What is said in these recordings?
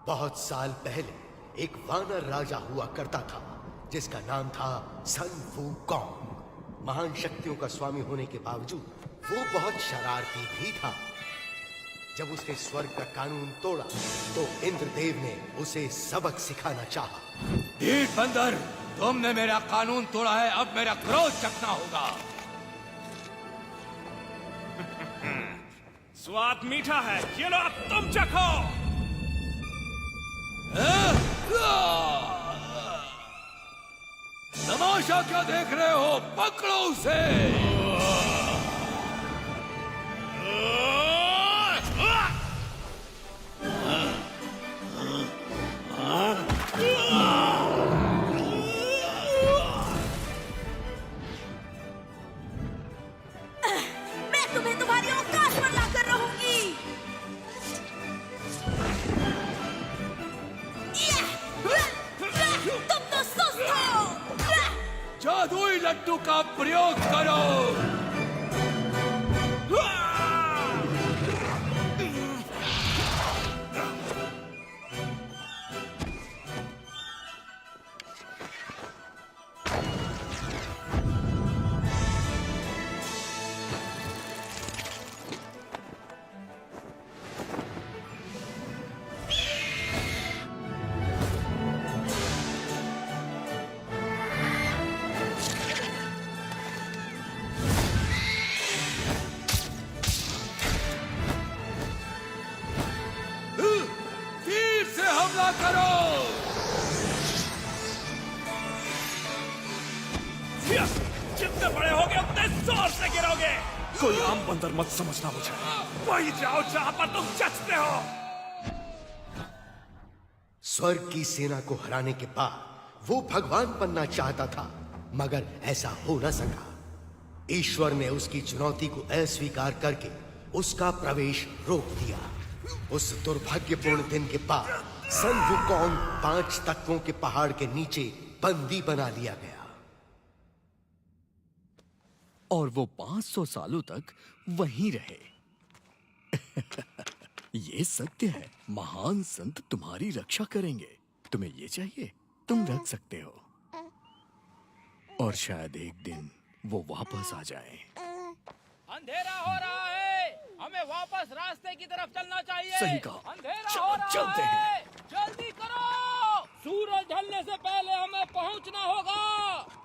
बहुत साल पहले एक वानर राजा हुआ करता था जिसका नाम था सन वूकॉन्ग। महान शक्तियों का स्वामी होने के बावजूद वो बहुत शरारती भी था। जब उसने स्वर्ग का कानून तोड़ा तो इंद्रदेव ने उसे सबक सिखाना चाहा। ढीठ बंदर, तुमने मेरा कानून तोड़ा है, अब मेरा क्रोध चखना होगा। स्वाद मीठा है, ये लो अब तुम चखो। तमाशा क्या देख रहे हो, पकड़ो उसे। मैं तुम्हें तुम्हारी औकात पर लाकर रहूंगी। तुम तो सुस्त हो। जादुई लड्डू का प्रयोग करो। हमला करो। जितने बड़े होगे उतने जोर से गिरोगे। कोई आम बंदर मत समझना मुझे। वही जाओ जहां पर तुम जचते हो। स्वर्ग की सेना को हराने के बाद वो भगवान बनना चाहता था, मगर ऐसा हो न सका। ईश्वर ने उसकी चुनौती को अस्वीकार करके उसका प्रवेश रोक दिया। उस दुर्भाग्यपूर्ण दिन के बाद सन वूकॉन्ग 5 तत्वों के पहाड़ के नीचे बंदी बना लिया गया। और वो 500 सालों तक वहीं रहे। ये सत्य है, महान संत तुम्हारी रक्षा करेंगे। तुम्हें ये चाहिए, तुम रख सकते हो। और शायद एक दिन वो वापस आ जाए। अंधेरा हो रहा है, हमें वापस रास्ते की तरफ चलना चाहिए। सही कहा। अंधेरा हो रहा चलते है। हैं। जल्दी करो, सूरज ढलने से पहले हमें पहुंचना होगा।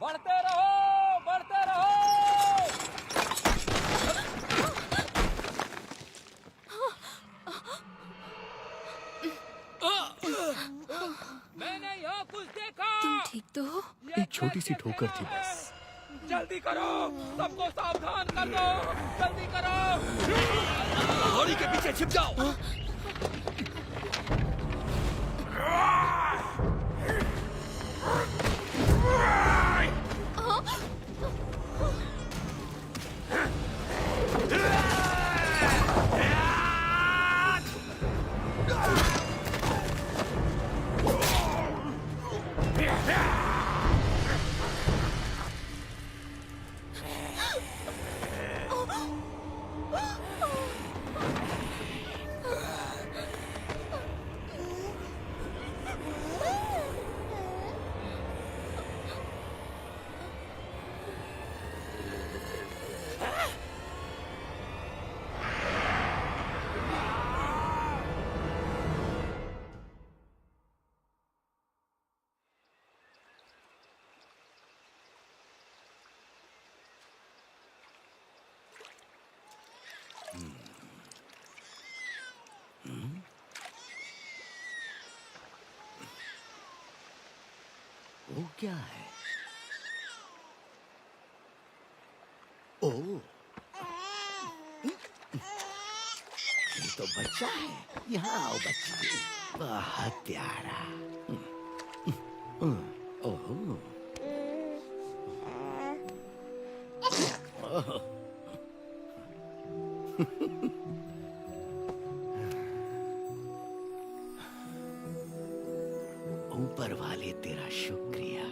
बढ़ते रहो, बढ़ते रहो। मैंने यहाँ कुछ देखा। तुम ठीक तो हो? एक छोटी सी ठोकर थी बस। जल्दी करो, सबको सावधान कर दो। जल्दी करो। पहाड़ी के पीछे छिप जाओ। वो क्या है? ओ, ये तो बच्चा है। यहाँ आओ बच्चा, बहुत प्यारा। ओह, ऊपर वाले तेरा शुक्रिया।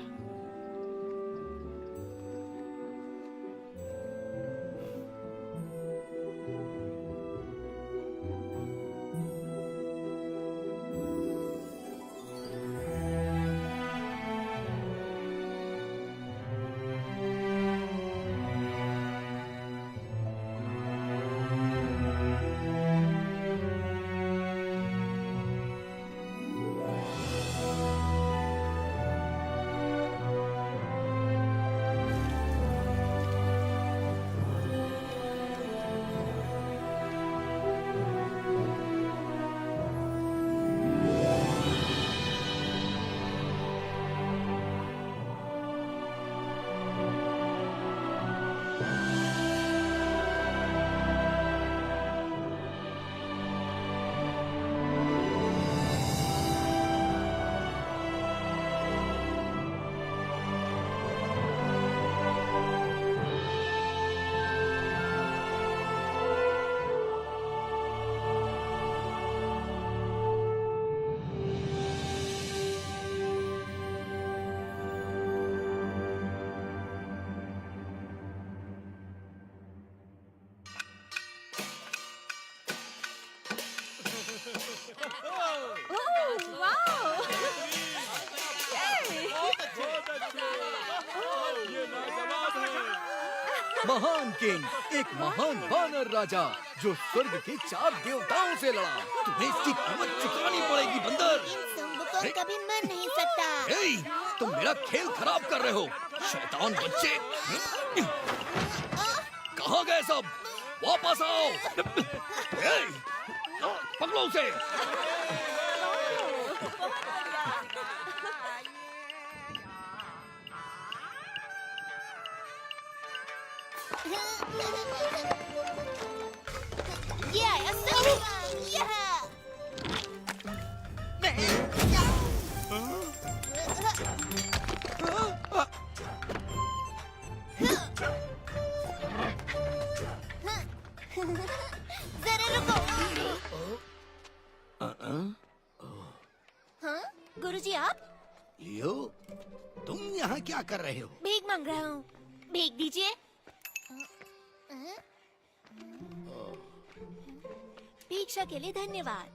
महान किंग, एक महान वानर राजा जो स्वर्ग के 4 देवताओं से लड़ा। तुम्हें इसकी कीमत चुकानी पड़ेगी बंदर। को कभी मर नहीं सकता। ए, तुम मेरा खेल खराब कर रहे हो, शैतान बच्चे। कहाँ गए सब? वापस आओ। ए, पकड़ो उसे। ये आया सही। जरा रुको। हाँ, गुरुजी आप? लियो, तुम यहाँ क्या कर रहे हो? भीख मांग रहा हूँ, भीख दीजिए। भिक्षा के लिए धन्यवाद।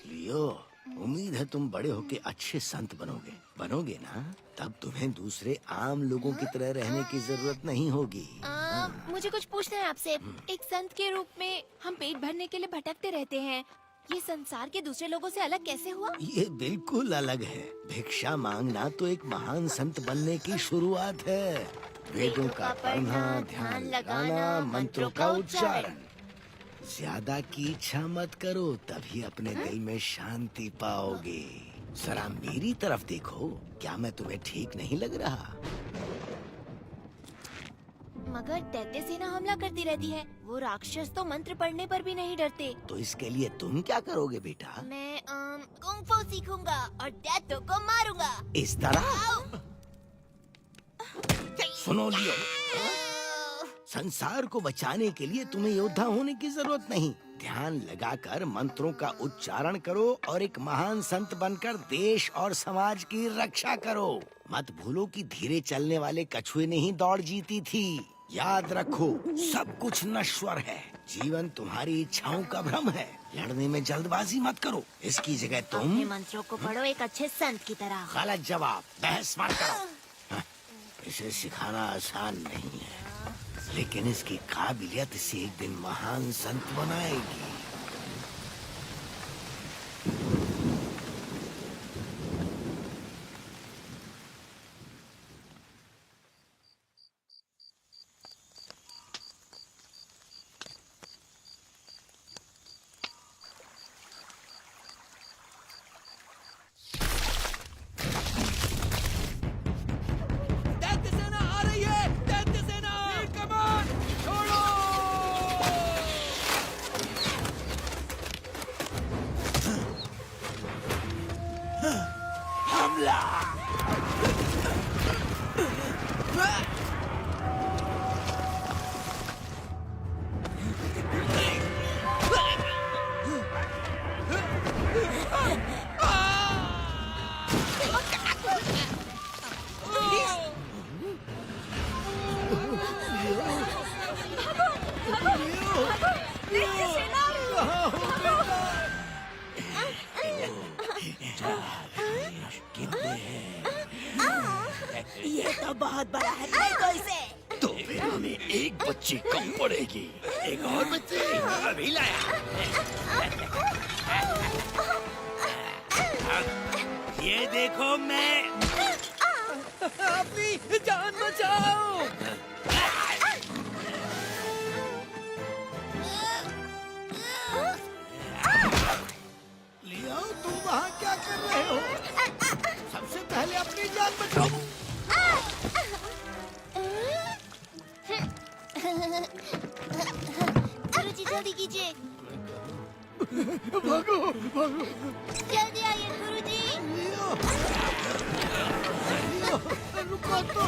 लियो, उम्मीद है तुम बड़े होके अच्छे संत बनोगे। बनोगे ना? तब तुम्हें दूसरे आम लोगों की तरह रहने की जरूरत नहीं होगी। मुझे कुछ पूछना है आपसे। एक संत के रूप में हम पेट भरने के लिए भटकते रहते हैं। ये संसार के दूसरे लोगों से अलग कैसे हुआ? ये बिल्कुल अलग है। भिक्षा मांगना तो एक महान संत बनने की शुरुआत है। वेदों का पढ़ना, ध्यान लगाना, मंत्रों का उच्चारण। ज्यादा की इच्छा मत करो, तभी अपने दिल में शांति पाओगे। जरा मेरी तरफ देखो, क्या मैं तुम्हें ठीक नहीं लग रहा? मगर दैत्य सेना हमला करती रहती है। वो राक्षस तो मंत्र पढ़ने पर भी नहीं डरते। तो इसके लिए तुम क्या करोगे बेटा? मैं कुंग फू सीखूंगा और दैत्यों को मारूंगा। इस तरह? सुनो लियो, संसार को बचाने के लिए तुम्हें योद्धा होने की जरूरत नहीं। ध्यान लगाकर मंत्रों का उच्चारण करो और एक महान संत बनकर देश और समाज की रक्षा करो। मत भूलो कि धीरे चलने वाले कछुए ने ही दौड़ जीती थी। याद रखो, सब कुछ नश्वर है। जीवन तुम्हारी इच्छाओं का भ्रम है। लड़ने में जल्दबाजी मत करो। इसकी जगह तुम अपने मंत्रों को पढ़ो एक अच्छे संत की तरह। गलत जवाब, बहस मत करो। इसे सिखाना आसान नहीं है, लेकिन इसकी काबिलियत इसे एक दिन महान संत बनाएगी। मिलेगी। एक और बच्ची अभी लाया। ये देखो मैं अपनी जान बचाओ। लियो, तुम वहाँ क्या कर रहे हो? सबसे पहले अपनी जान बचाओ। गुरुजी जल्दी कीजिए। भागो भागो। जल्दी आइए गुरुजी। लियो, रुको तो।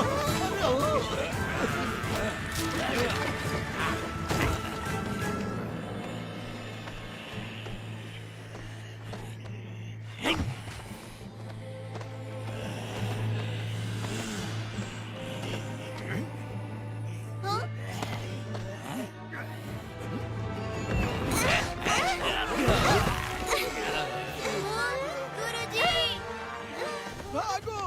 गुरुजी। भागो।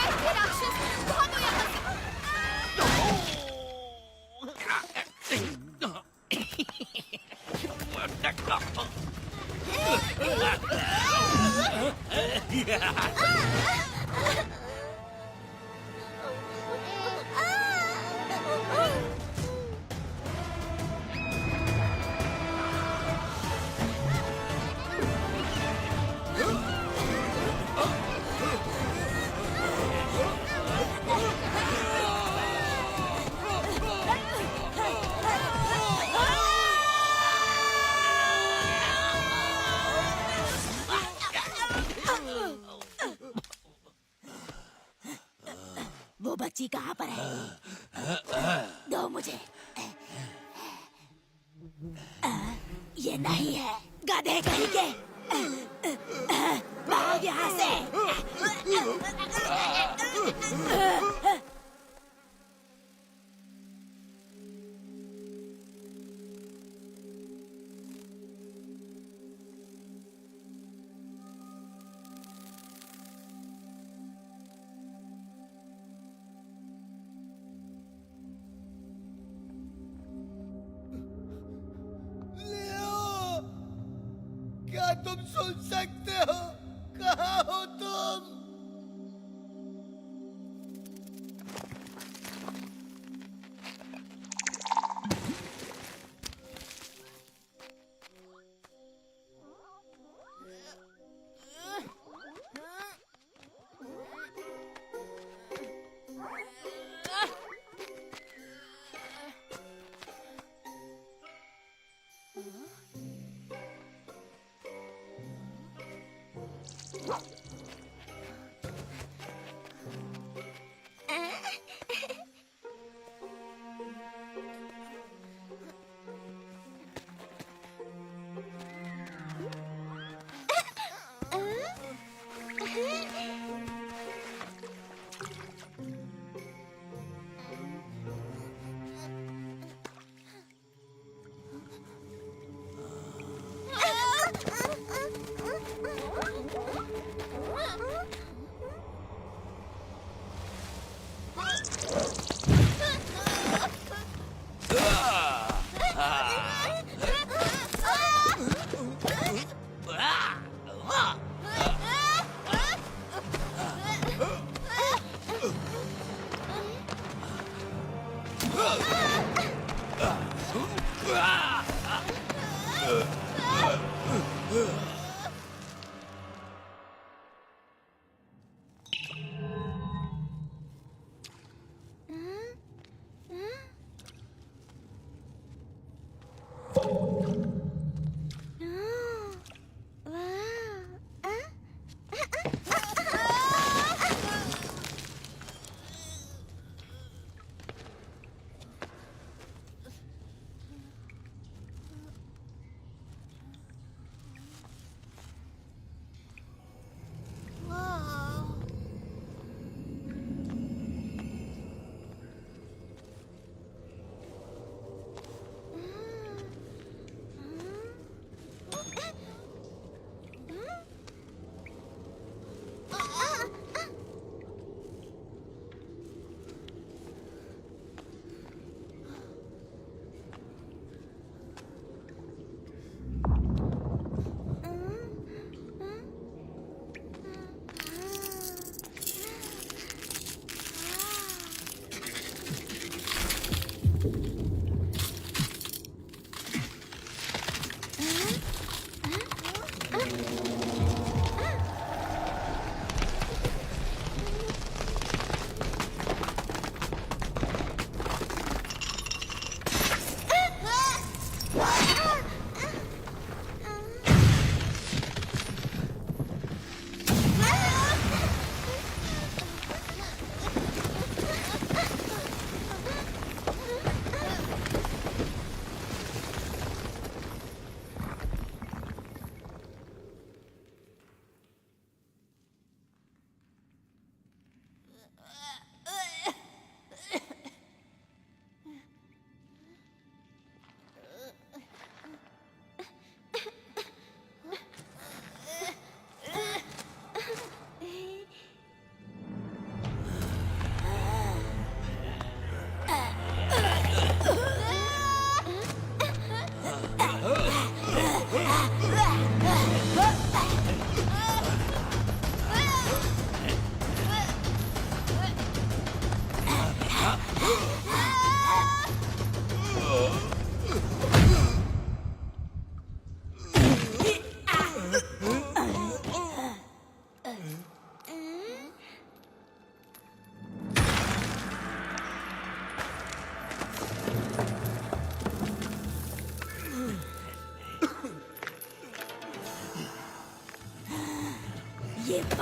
देखिए राक्षस, भागो यहाँ से। वो बच्ची कहाँ पर है? दो मुझे। ये नहीं है, गधे कहीं के। भाग यहाँ से। क्या तुम सुन सकते हो? कहाँ हो तुम?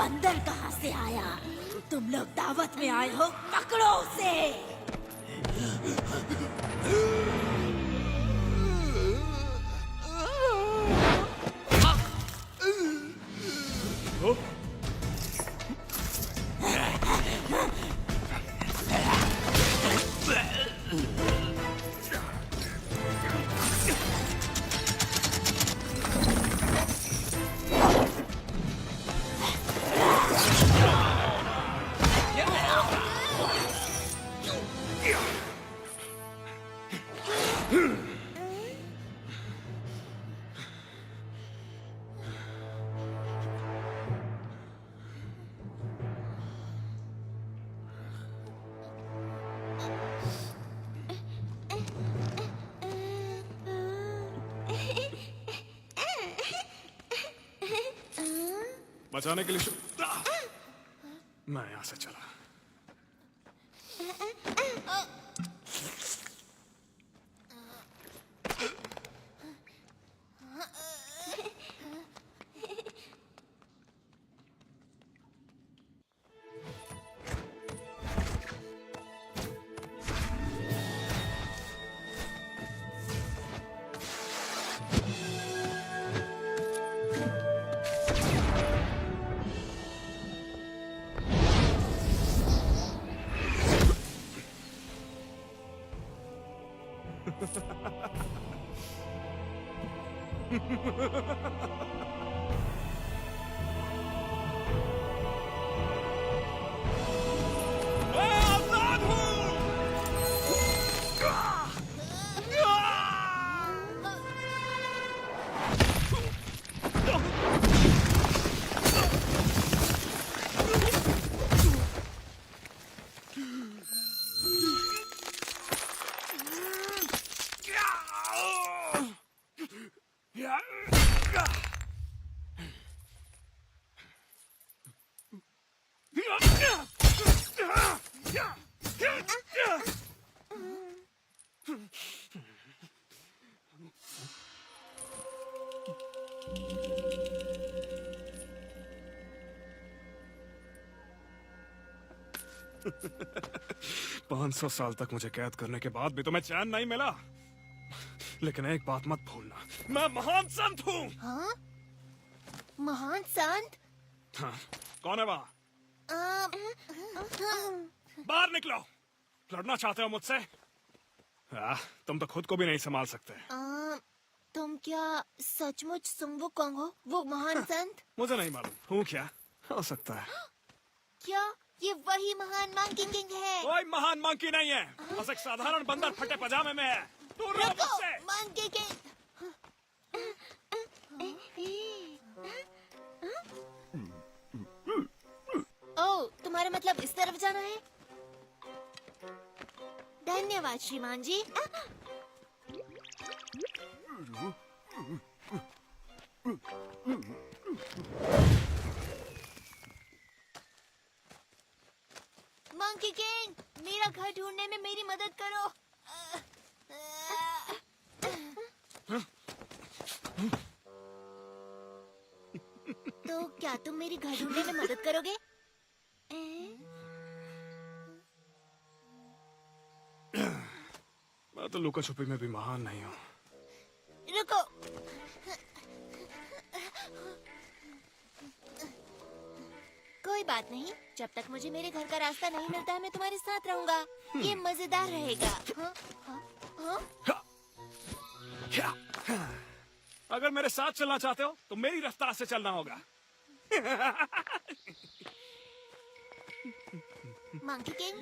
बंदर कहाँ से आया? तुम लोग दावत में आए हो, पकड़ो उसे। बचाने के लिए मैं यहाँ से चला। पाँच सौ साल तक मुझे कैद करने के बाद भी तुम्हें चैन नहीं मिला। लेकिन एक बात मत भूलना, मैं महान संत हूँ। हाँ? महान संत? हाँ, कौन है वहाँ? बाहर निकलो। लड़ना चाहते हो मुझसे? तुम तो खुद को भी नहीं संभाल सकते। तुम क्या सचमुच सुंग वुकोंग हो, वो महान संत? मुझे नहीं मालूम हूँ क्या, हो सकता है। क्या ये वही महान मंकी किंग है? कोई महान मंकी नहीं है, बस एक साधारण बंदर फटे पजामे में है। दूर रहो मुझसे। Monkey king. ओह, तुम्हारा मतलब इस तरफ जाना है? धन्यवाद श्रीमान जी। मंकी किंग, मेरा घर ढूंढने में मेरी मदद करो। तो क्या तुम मेरी घर ढूंढने में मदद करोगे? मैं तो लुका छुपी में भी महान नहीं हूँ। रुको। कोई बात नहीं, जब तक मुझे मेरे घर का रास्ता नहीं मिलता है मैं तुम्हारे साथ रहूंगा। ये मजेदार रहेगा। हाँ? हाँ? हाँ? अगर मेरे साथ चलना चाहते हो तो मेरी रफ्तार से चलना होगा। मंकी किंग,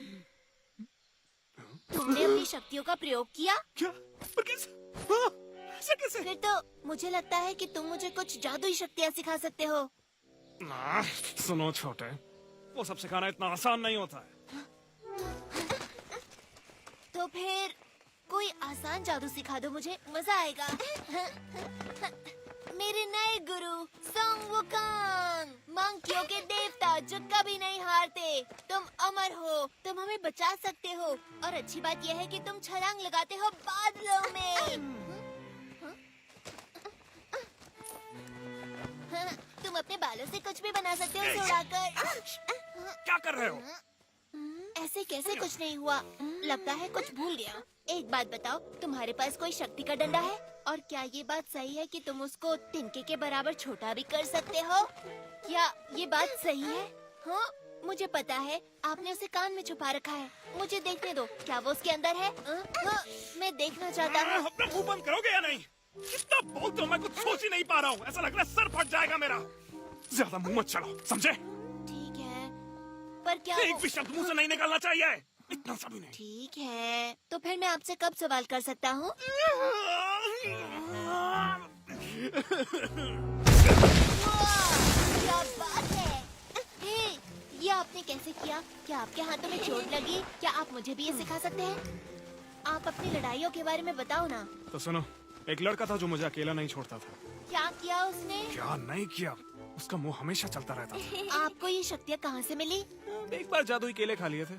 तुमने अपनी शक्तियों का प्रयोग किया? क्या? पर कैसे? हाँ, ऐसा कैसे? फिर तो मुझे लगता है कि तुम मुझे कुछ जादुई शक्तियाँ सिखा सकते हो। सुनो छोटे, वो सब सिखाना इतना आसान नहीं होता है। तो फिर कोई आसान जादू सिखा दो मुझे, मजा आएगा। मेरे नए गुरु संग वुकोंग, मंकियों के देवता जो कभी नहीं हारते। तुम अमर हो, तुम हमें बचा सकते हो, और अच्छी बात यह है कि तुम छलांग लगाते हो बादलों में। तुम अपने बालों से कुछ भी बना सकते हो उसे उड़ाकर। क्या कर रहे हो? ऐसे कैसे कुछ नहीं हुआ? लगता है कुछ भूल गया। एक बात बताओ, तुम्हारे पास कोई शक्ति का डंडा है? और क्या ये बात सही है कि तुम उसको तिनके के बराबर छोटा भी कर सकते हो? क्या ये बात सही है? हाँ, मुझे पता है आपने उसे कान में छुपा रखा है। मुझे देखने दो, क्या वो उसके अंदर है? हाँ, मैं देखना चाहता हूँ। अपना मुंह बंद करोगे या नहीं? कितना बोलते हो, मैं कुछ सोच ही नहीं पा रहा हूँ। ऐसा लग रहा है सर फट जाएगा मेरा। ज्यादा मुंह मत चलाओ, समझे? ठीक है, पर क्या एक भी शब्द मुंह से नहीं निकलना चाहिए, इतना सा भी नहीं। ठीक है, तो फिर मैं आपसे कब सवाल कर सकता हूँ? क्या बात है? हे, ये आपने कैसे किया? क्या आपके हाथों में चोट लगी? क्या आप मुझे भी ये सिखा सकते हैं? आप अपनी लड़ाइयों के बारे में बताओ ना। तो सुनो, एक लड़का था जो मुझे अकेला नहीं छोड़ता था। क्या किया उसने? क्या नहीं किया, उसका मुंह हमेशा चलता रहता था। आपको ये शक्तियाँ कहाँ से मिली? एक बार जादुई केले खा लिए थे।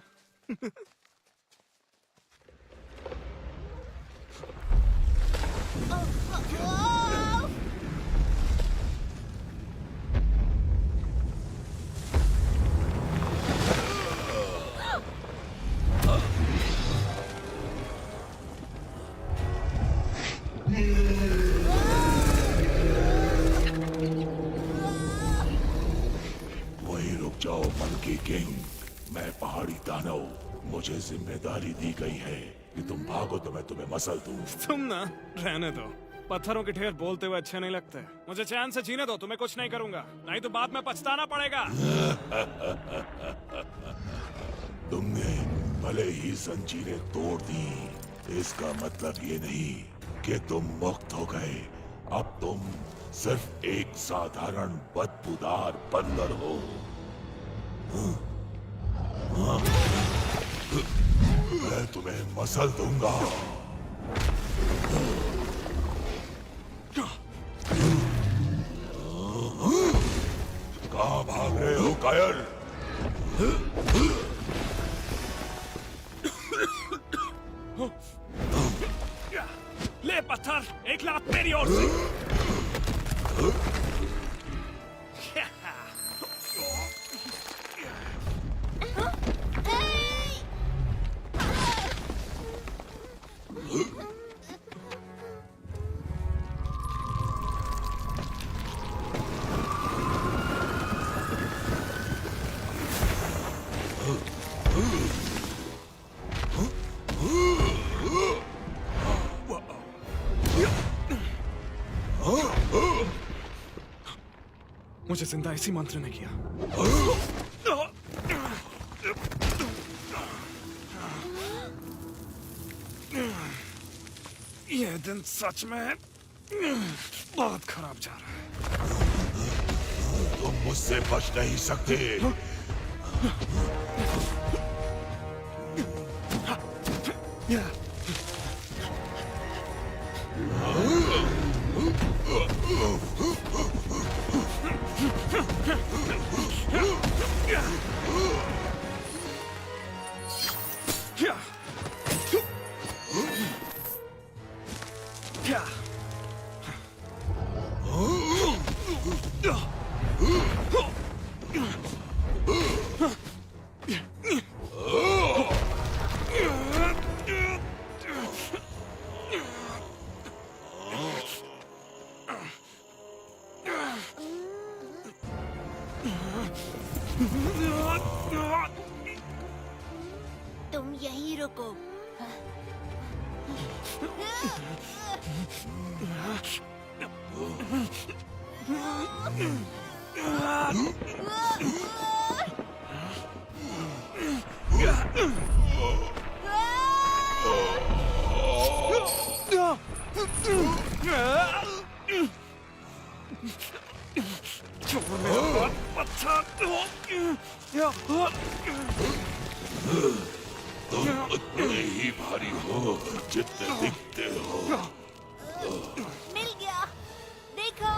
वहीं रुक जाओ मंकी किंग। मैं पहाड़ी दानव, मुझे जिम्मेदारी दी गई है कि तुम भागो तो मैं तुम्हें मसल दूं। तुम ना रहने दो, पत्थरों की ढेर बोलते हुए अच्छे नहीं लगते। मुझे चैन से जीने दो, तुम्हें कुछ नहीं करूंगा, नहीं तो बाद में पछताना पड़ेगा। तुमने भले ही जंजीरें तोड़ दी, इसका मतलब ये नहीं कि तुम मुक्त हो गए। अब तुम सिर्फ एक साधारण बदबूदार बंदर हो। मैं तुम्हें मसल दूंगा। कहाँ भाग रहे हो कायर? ले पत्थर, एक लात मेरी ओर से। मुझे जिंदा इसी मंत्र ने किया। ये दिन सच में बहुत खराब जा रहा है। तुम मुझसे बच नहीं सकते। तुम यहीं रुको। तुम उतने ही भारी हो जितने दिखते हो। मिल गया, देखो।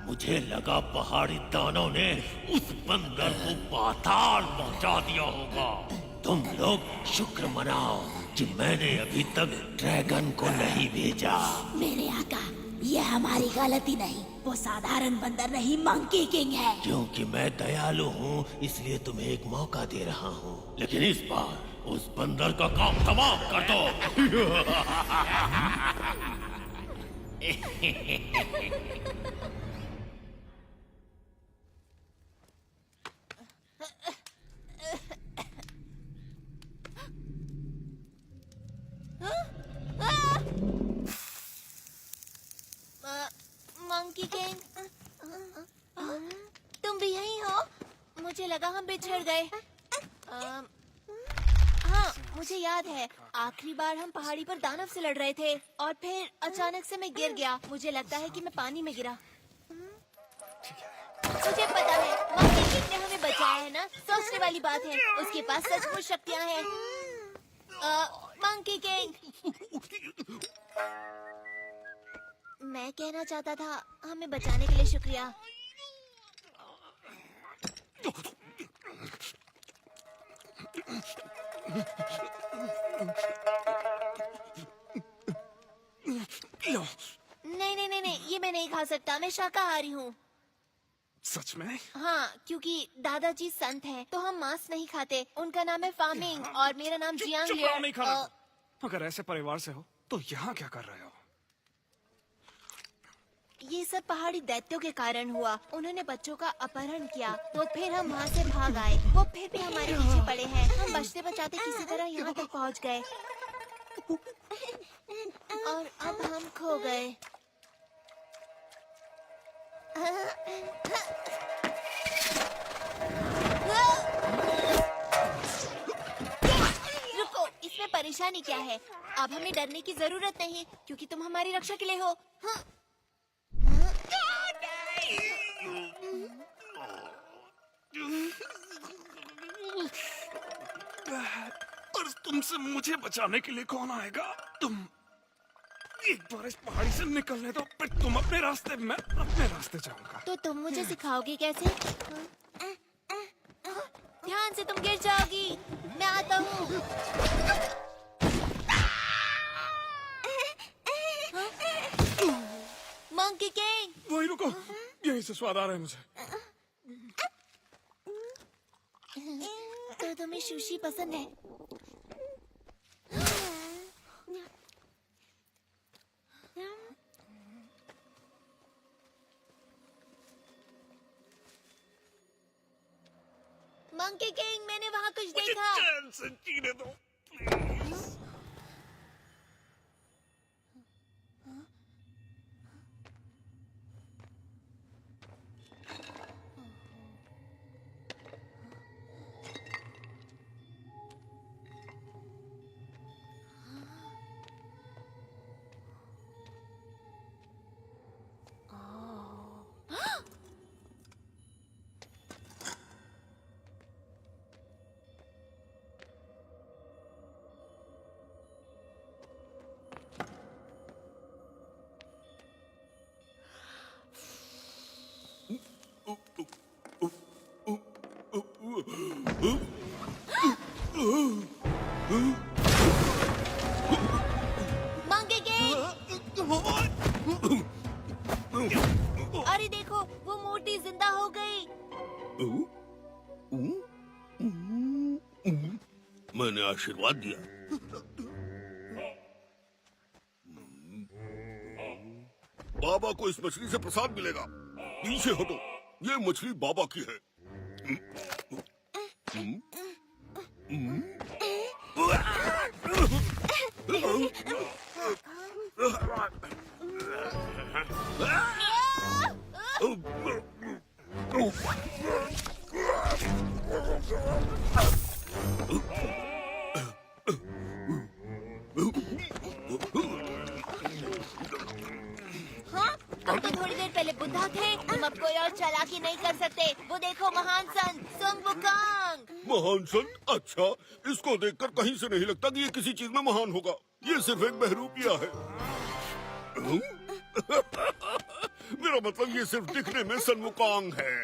मुझे लगा पहाड़ी दानों ने उस बंदर को पाताल पहुंचा दिया होगा। तुम लोग शुक्र मनाओ कि मैंने अभी तक ड्रैगन को नहीं भेजा। मेरे आका, यह हमारी गलती नहीं, वो साधारण बंदर नहीं, मंकी किंग है। क्योंकि मैं दयालु हूँ इसलिए तुम्हें एक मौका दे रहा हूँ, लेकिन इस बार उस बंदर का काम तमाम कर दो। मंकी किंग, तुम भी यही हो? मुझे लगा हम बिछड़ गए। हाँ, मुझे याद है आखिरी बार हम पहाड़ी पर दानव से लड़ रहे थे और फिर अचानक से मैं गिर गया। मुझे लगता है कि मैं पानी में गिरा। मुझे पता है मंकी किंग ने हमें बचाया है ना, सोचने वाली बात है। उसके पास सचमुच शक्तियाँ हैं। मंकी किंग, मैं कहना चाहता था हमें बचाने के लिए शुक्रिया। नहीं, ये मैं नहीं खा सकता। मैं शाकाहारी हूँ। सच में? हाँ, क्योंकि दादाजी संत हैं, तो हम मांस नहीं खाते। उनका नाम है फार्मिंग और मेरा नाम जियांग चुप रहो, नहीं खाना। लियर। अगर ऐसे परिवार से हो तो यहाँ क्या कर रहे हो? ये सब पहाड़ी दैत्यों के कारण हुआ। उन्होंने बच्चों का अपहरण किया, तो फिर हम वहाँ से भाग आए। वो फिर भी हमारे पीछे पड़े हैं। हम बचते बचाते किसी तरह यहाँ तक पहुँच गए और अब हम खो गए। रुको, इसमें परेशानी क्या है? अब हमें डरने की जरूरत नहीं, क्योंकि तुम हमारी रक्षा के लिए हो। हाँ। और तुमसे मुझे बचाने के लिए कौन आएगा? तुम एक बार इस पहाड़ी से निकलने दो, फिर तुम अपने रास्ते, मैं अपने रास्ते जाऊंगा। तो तुम मुझे सिखाओगे कैसे? ध्यान से, तुम गिर जाओगी। मैं आता हूँ। मंकी किंग, वही रुको, यही से स्वाद आ रहा है मुझे। तो तुम्हें सुशी पसंद है? मंकी किंग, मैंने वहाँ कुछ देखा। चैन से जीने दो, प्लीज। मंकी किंग, अरे देखो, वो मूर्ति जिंदा हो गई। मैंने आशीर्वाद दिया। बाबा को इस मछली से प्रसाद मिलेगा। पीछे हटो, ये मछली बाबा की है। हाँ, तुम तो थोड़ी देर पहले बुद्धा थे। तुम अब कोई और चालाकी नहीं कर सकते। वो देखो, महान संत सुंग वुकांग। महान संत? अच्छा, इसको देखकर कहीं से नहीं लगता कि ये किसी चीज में महान होगा। ये सिर्फ एक बहरूपिया है। मेरा मतलब ये सिर्फ दिखने में सनमुकांग है।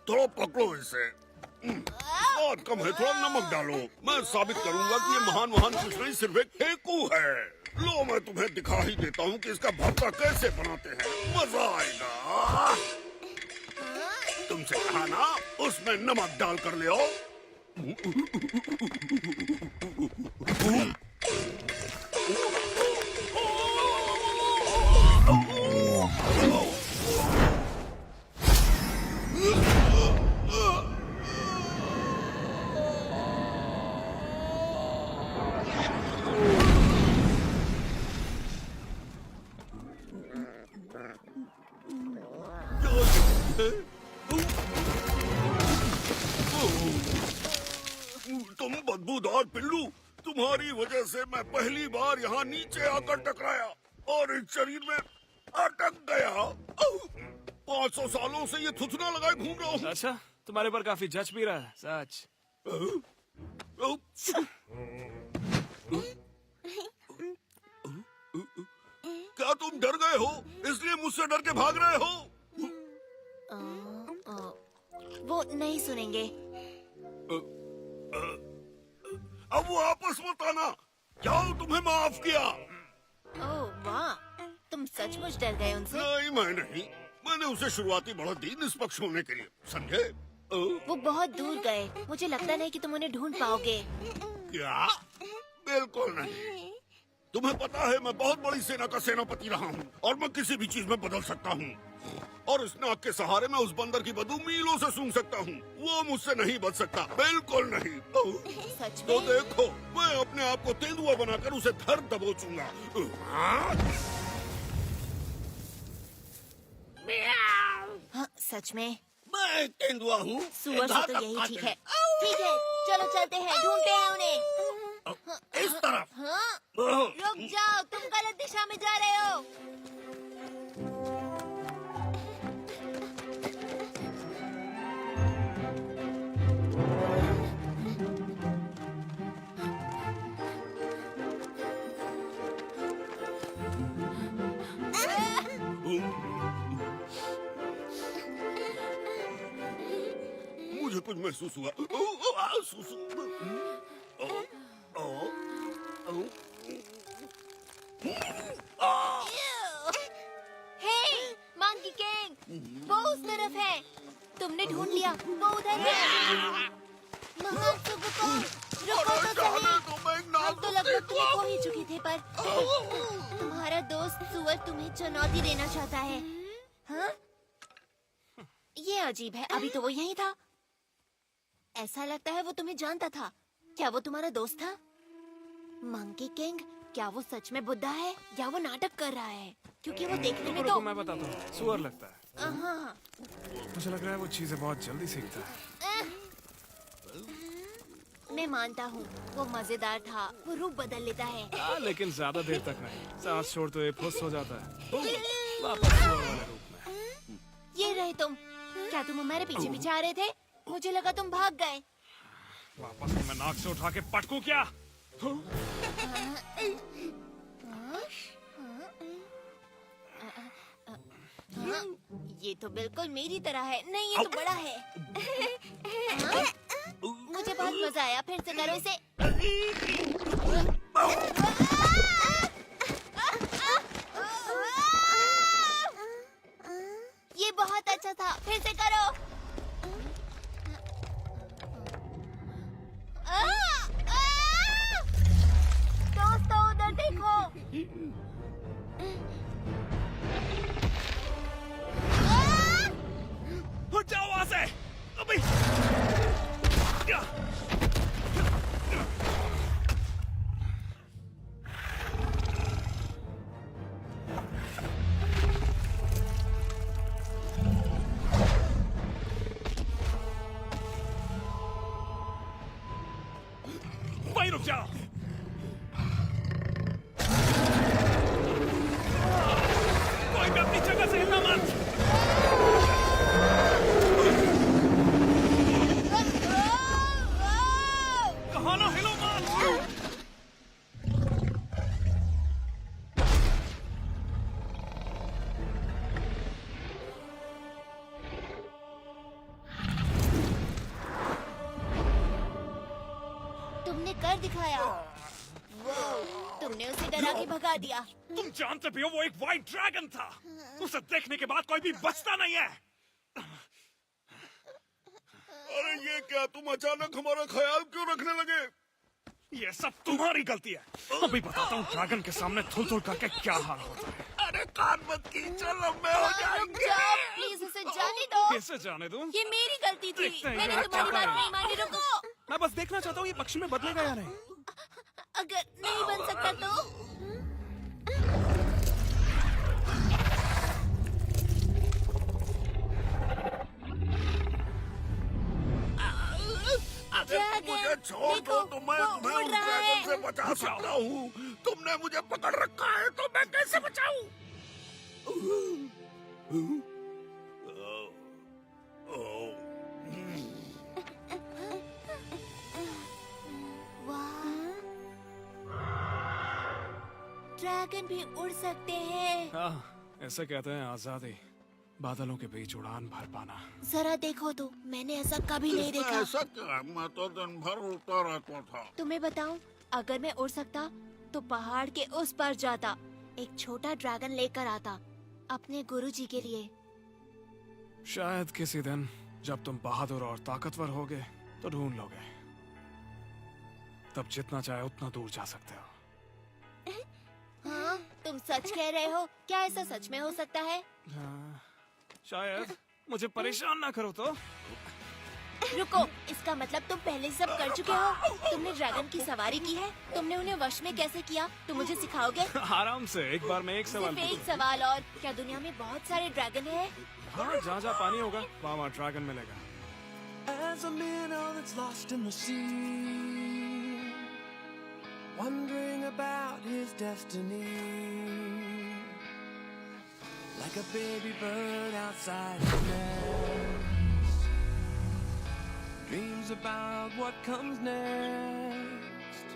थोड़ा पकड़ो इसे। बहुत कम है, थोड़ा नमक डालो। मैं साबित करूंगा कि ये महान कुछ नहीं, सिर्फ एक फेंकू है। लो मैं तुम्हें दिखा ही देता हूँ कि इसका भरता कैसे बनाते हैं, मजा आएगा। तुमसे कहा ना उसमें नमक डाल कर ले आओ। तुम बदबूदार पिल्लू, तुम्हारी वजह से मैं पहली बार यहाँ नीचे आकर टकराया और इस शरीर में अटक गया। 500 सालों से ये थुथना लगाए घूम रहा हूँ। अच्छा, तुम्हारे पर काफी जच भी रहा है, सच। क्या तुम डर गए हो, इसलिए मुझसे डर के भाग रहे हो? वो नहीं सुनेंगे। अब वो आपस मत आना। जाओ, तुम्हें माफ किया। ओह वाह, तुम सचमुच डर गए उनसे। नहीं, मैं नहीं। मैंने उसे शुरुआती बढ़त दी निष्पक्ष होने के लिए, समझे? वो बहुत दूर गए। मुझे लगता नहीं कि तुम उन्हें ढूंढ पाओगे। क्या? बिल्कुल नहीं। तुम्हें पता है मैं बहुत बड़ी सेना का सेनापति रहा हूँ और मैं किसी भी चीज में बदल सकता हूँ। और इस नाक के सहारे मैं उस बंदर की बदबू मीलों से सूंघ सकता हूँ। वो मुझसे नहीं बच सकता, बिल्कुल नहीं। सच तो में? देखो, मैं अपने आप को तेंदुआ बनाकर उसे धर दबोचूंगा। हाँ, सच में। मैं तेंदुआ हूँ। सुअर से तो यही ठीक है। ठीक है, चलो चलते हैं, ढूंढते हैं उन्हें। इस तरफ। हाँ, रुक जाओ, तुम गलत दिशा में जा रहे हो। मुझे कुछ महसूस हुआ। हे, मंकी किंग, वो उस तरफ है। तुमने ढूंढ लिया, वो उधर है। महान सुबुकोंग, रुको तो सही। हम तो लगभग तुम्हें खो ही चुके थे, पर तुम्हारा दोस्त सुअर तुम्हें चुनौती देना चाहता है। हाँ? ये अजीब है, अभी तो वो यहीं था। ऐसा लगता है वो तुम्हें जानता था। क्या वो तुम्हारा दोस्त था? मंकी किंग, क्या वो सच में बुड्ढा है या वो नाटक कर रहा है? क्योंकि वो देखने में तो मैं बताता हूँ, सुअर लगता है। हाँ। मुझे लग रहा है वो चीजें बहुत जल्दी सीखता है। मैं मानता हूँ, वो मजेदार था। वो रूप बदल लेता है। लेकिन ज्यादा देर तक नहीं। सांस छोड़ते हुए फुस हो जाता है। वापस सुअर वाले रूप में। ये रहे तुम। क्या तुम हमारे पीछे पीछे आ रहे थे? मुझे लगा तुम भाग गए। वापस मैं नाक से उठा के पटकूं क्या? ये तो बिल्कुल मेरी तरह है। नहीं, ये तो बड़ा है। मुझे बहुत मजा आया। फिर से करो इसे। ये बहुत अच्छा था। फिर से करो। दोस्तों, उधर देखो। हट जाओ वहां से अभी। वहीं रुक जाओ। कोई भी अपनी जगह से हिलना मत। कहाँ ना हिलो मत। तुमने कर दिखाया। वो तुमने उसे डरा के भगा दिया। तुम जानते भी हो वो एक व्हाइट ड्रैगन था। उसे देखने के बाद कोई भी बचता नहीं है। अरे ये क्या, तुम अचानक हमारा ख्याल क्यों रखने लगे? ये सब तुम्हारी गलती है। अभी बताता हूँ ड्रैगन के सामने थुल करके क्या हाल होता है। अरे कान मत की, चलो मैं हो रुक जाओ, प्लीज उसे जाने दो। कैसे जाने दूं? ये मेरी गलती थी। देखते हैं मैंने ये तुम्हारी क्या बात करें। नहीं मानी। रुको। मैं बस देखना चाहता हूँ ये पक्षी में बदलेगा या नहीं। अगर नहीं बन सकता तो मुझे छोड़ दो तो मैं तुम्हें उस ड्रैगन से बचा सकता हूँ। तुमने मुझे पकड़ रखा है तो मैं कैसे बचाऊं? ड्रैगन भी उड़ सकते हैं। हाँ, ऐसे कहते हैं आजादी, बादलों के बीच उड़ान भर पाना। जरा देखो तो, मैंने ऐसा कभी नहीं देखा। ऐसा क्या? मैं तो दिन भर उड़ता रहता था। तुम्हें बताऊं, अगर मैं उड़ सकता तो पहाड़ के उस पर जाता, एक छोटा ड्रैगन लेकर आता अपने गुरुजी के लिए। शायद किसी दिन जब तुम बहादुर और ताकतवर होगे तो ढूंढ लोगे। तब जितना चाहे उतना दूर जा सकते हो। हाँ, तुम सच कह रहे हो? क्या ऐसा सच में हो सकता है? हाँ, शायद। मुझे परेशान ना करो तो। रुको, इसका मतलब तुम पहले सब कर चुके हो। तुमने ड्रैगन की सवारी की है? तुमने उन्हें वश में कैसे किया? तुम मुझे सिखाओगे? आराम से, एक बार में एक सवाल सिर्फ एक पूछूं। सवाल और, क्या दुनिया में बहुत सारे ड्रैगन हैं? हाँ, जहाँ पानी होगा वहाँ ड्रैगन मिलेगा। As a minnow that's lost in the sea, wondering about his destiny, like a baby bird outside his nest, dreams about what comes next.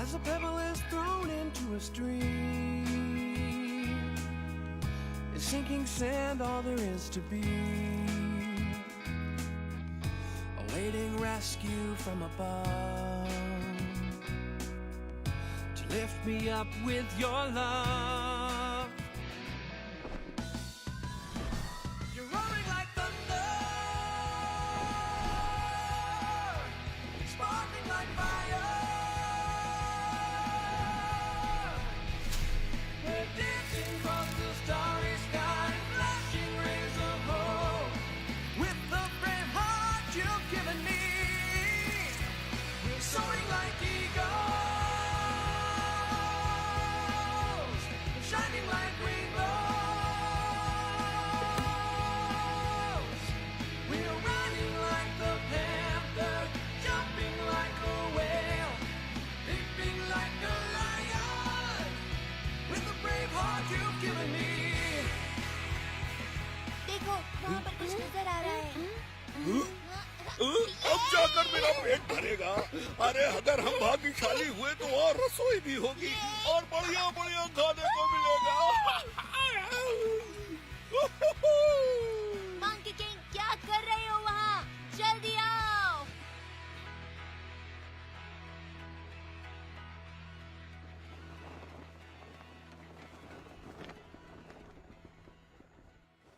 As a pebble is thrown into a stream, is sinking sand all there is to be, awaiting rescue from above, to lift me up with your love. You're roaring like thunder, sparkling like fire. We're dancing across the starry sky, flashing rays of hope, with the brave heart you've given me. We're soaring like eagles, shining like rainbows. We're running like the panther, jumping like a whale, leaping like a lion, with the brave heart you've given me. देखो, वहाँ पर कुछ नजर आ रहा है। अब जाकर मेरा पेट भरेगा। अरे अगर हम भाग्यशाली हुए तो और रसोई भी होगी और बढ़िया बढ़िया खाने को मिलेगा। मंकी किंग, क्या कर रहे हो वहाँ? जल्दी आओ।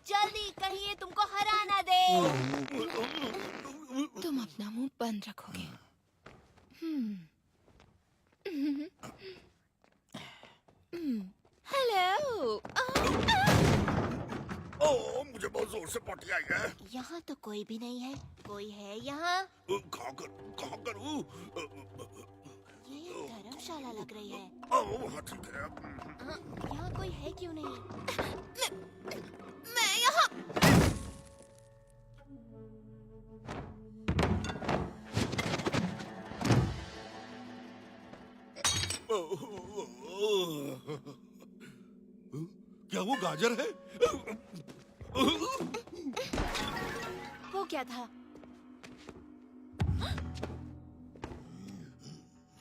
जल्दी, कहीं ये तुमको हरा ना दे। तुम अपना मुंह बंद रखोगे। हेलो। ओह, मुझे बहुत जोर से पटी आई है। यहाँ तो कोई भी नहीं है। कोई है यहाँ? कहाँ करूँ? ये धर्मशाला लग रही है। वहाँ ठीक है। हाँ, यहाँ कोई है क्यों नहीं? मैं यहाँ। क्या वो गाजर है? वो क्या था?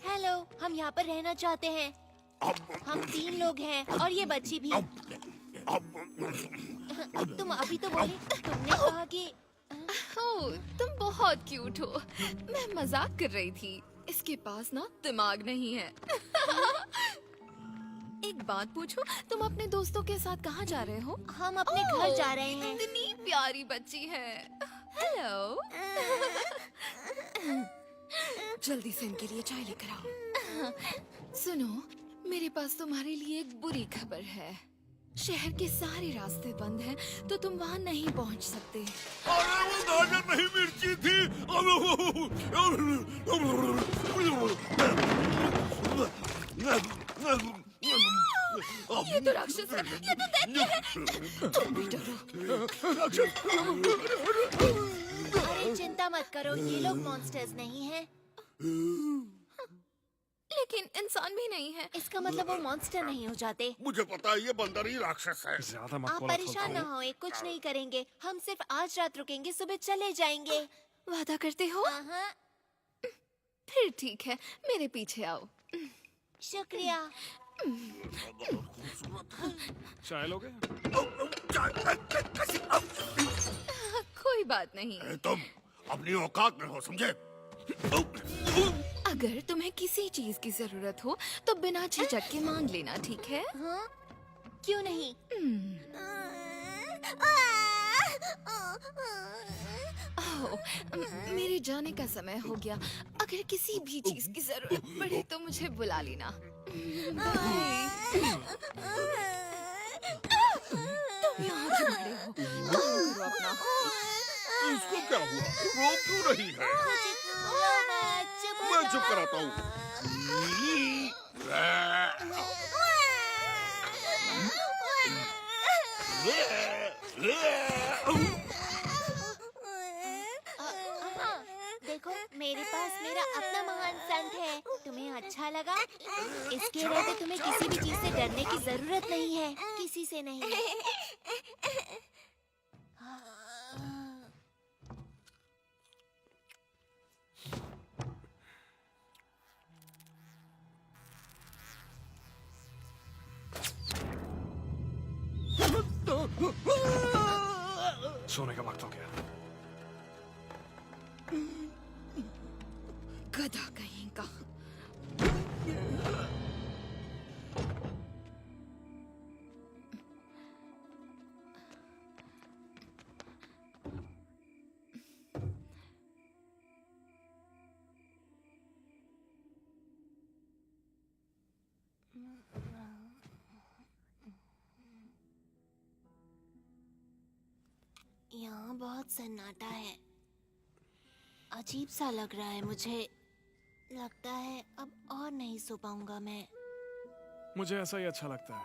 हेलो, हम यहाँ पर रहना चाहते हैं। हम 3 लोग हैं और ये बच्ची भी। तुम अभी तो बोले, तुमने कहा कि ओह, तुम बहुत क्यूट हो। मैं मजाक कर रही थी। इसके पास ना दिमाग नहीं है। एक बात पूछो, तुम अपने दोस्तों के साथ कहाँ जा रहे हो? हम अपने घर जा रहे हैं। इतनी प्यारी बच्ची है। हेलो। जल्दी से इनके लिए चाय लेकर आओ। सुनो, मेरे पास तुम्हारे लिए एक बुरी खबर है। शहर के सारे रास्ते बंद हैं, तो तुम वहाँ नहीं पहुँच सकते। अरे वो गाजर नहीं मिर्ची थी। ये तो राक्षस है, ये तो दैत्य है। तुम भी डरो। अरे चिंता मत करो, ये लोग मॉन्स्टर्स नहीं हैं। लेकिन इंसान भी नहीं है। इसका मतलब वो मॉन्स्टर नहीं हो जाते। मुझे पता है ये बंदर ही राक्षस है। ज्यादा मत आप बोला परेशान न होए, कुछ नहीं करेंगे। हम सिर्फ आज रात रुकेंगे, सुबह चले जाएंगे। वादा करते हो? हाँ, फिर ठीक है, मेरे पीछे आओ। शुक्रिया। चाय लोगे? कोई बात नहीं। तुम अपनी औकात में हो, समझे? अगर तुम्हें किसी चीज की जरूरत हो तो बिना झिझक के मांग लेना, ठीक है? हाँ? क्यों नहीं? मेरे जाने का समय हो गया। अगर किसी भी चीज की जरूरत पड़े तो मुझे बुला लेना। बाय। तुम यहाँ क्यों खड़े हो? काम करो अपना। इसको क्या हुआ? रो क्यों रही है? मैं चुप कराता हूँ। देखो, मेरे पास मेरा अपना महान संत है। तुम्हें अच्छा लगा? इसके रहते तुम्हें किसी भी चीज से डरने की जरूरत नहीं है, किसी से नहीं। सोने का वक्त हो गया। गधा कहीं का। यहाँ बहुत सन्नाटा है। अजीब सा लग रहा है मुझे। लगता है अब और नहीं सो पाऊंगा मैं। मुझे ऐसा ही अच्छा लगता है।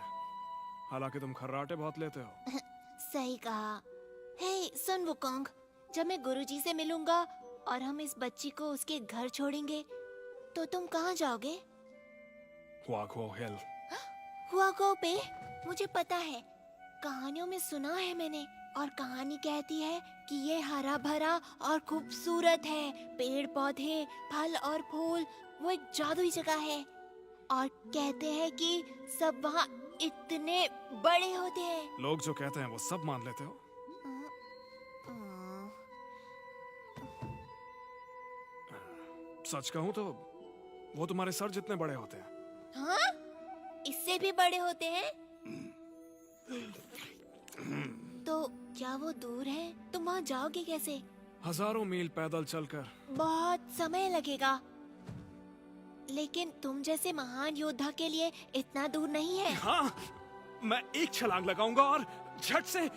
हालांकि तुम खर्राटे बहुत लेते हो। सही कहा। हे सुन वुकोंग, जब मैं गुरुजी से मिलूंगा और हम इस बच्ची को उसके घर छोड़ेंगे तो तुम कहाँ जाओगे? हुआगो हिल। हुआगो पे? मुझे पता है, कहानियों में सुना है मैंने। और कहानी कहती है कि ये हरा भरा और खूबसूरत है। पेड़ पौधे, फल और फूल, वो एक जादुई जगह है। और कहते हैं कि सब वहाँ इतने बड़े होते हैं। लोग जो कहते हैं वो सब मान लेते हो? सच कहूँ तो वो तुम्हारे सर जितने बड़े होते हैं। हाँ? इससे भी बड़े होते हैं? तो क्या वो दूर है? तुम वहाँ जाओगे कैसे? हजारों मील पैदल चलकर। बहुत समय लगेगा। लेकिन तुम जैसे महान योद्धा के लिए इतना दूर नहीं है। हाँ, मैं एक छलांग लगाऊंगा और झट से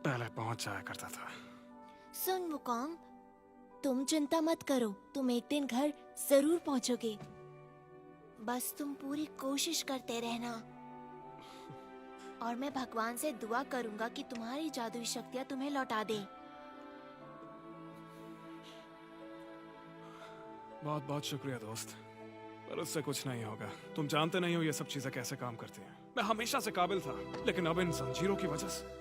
पहले पहुंच जाया करता था। सुन वुकोंग, तुम चिंता मत करो, तुम एक दिन घर जरूर पहुंचोगे। बस तुम पूरी कोशिश करते रहना। और मैं भगवान से दुआ करूंगा कि तुम्हारी जादुई शक्तियां तुम्हें लौटा दे। बहुत बहुत शुक्रिया दोस्त, पर उससे कुछ नहीं होगा। तुम जानते नहीं हो ये सब चीजें कैसे काम करती हैं। मैं हमेशा से काबिल था, लेकिन अब इन जंजीरों की वजह से।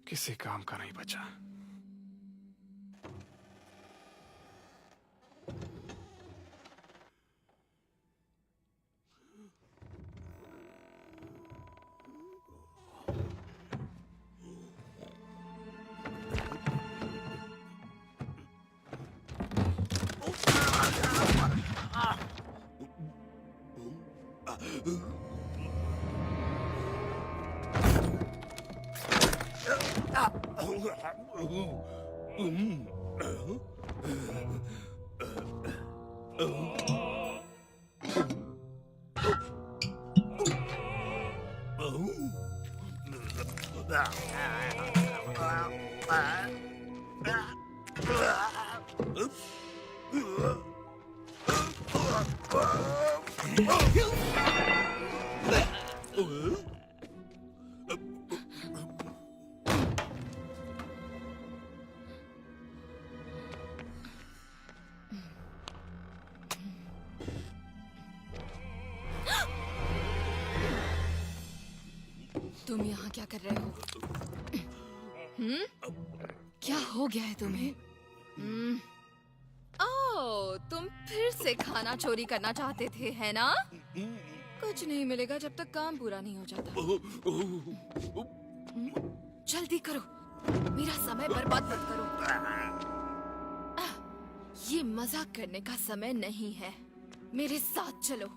किसी काम का नहीं बचा। तुम यहाँ क्या कर रहे हो? क्या हो गया है तुम्हें? ओह, तुम फिर से खाना चोरी करना चाहते थे, है ना? कुछ नहीं मिलेगा जब तक काम पूरा नहीं हो जाता। जल्दी करो, मेरा समय बर्बाद मत करो। ये मजाक करने का समय नहीं है, मेरे साथ चलो।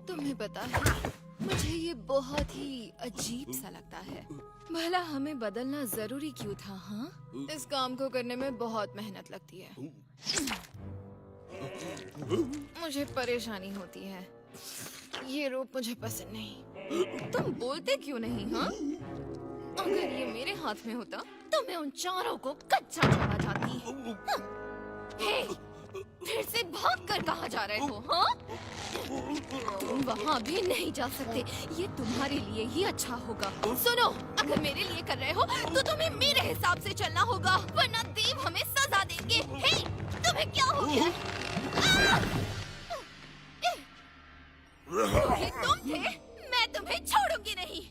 तुम्हें पता है, मुझे ये बहुत ही अजीब सा लगता है। भला हमें बदलना जरूरी क्यों था? हाँ, इस काम को करने में बहुत मेहनत लगती है। मुझे परेशानी होती है, ये रूप मुझे पसंद नहीं। तुम बोलते क्यों नहीं? हाँ, अगर ये मेरे हाथ में होता तो मैं उन चारों को कच्चा छोड़ा जाती। हे, फिर से भागकर कहाँ जा रहे हो? हाँ, तुम वहाँ भी नहीं जा सकते। ये तुम्हारे लिए ही अच्छा होगा। सुनो, अगर मेरे लिए कर रहे हो तो तुम्हें मेरे हिसाब से चलना होगा, वरना देव हमें सजा देंगे। हे, तुम्हें क्या हो गया? ये तुम थे? मैं तुम्हें छोड़ूंगी नहीं।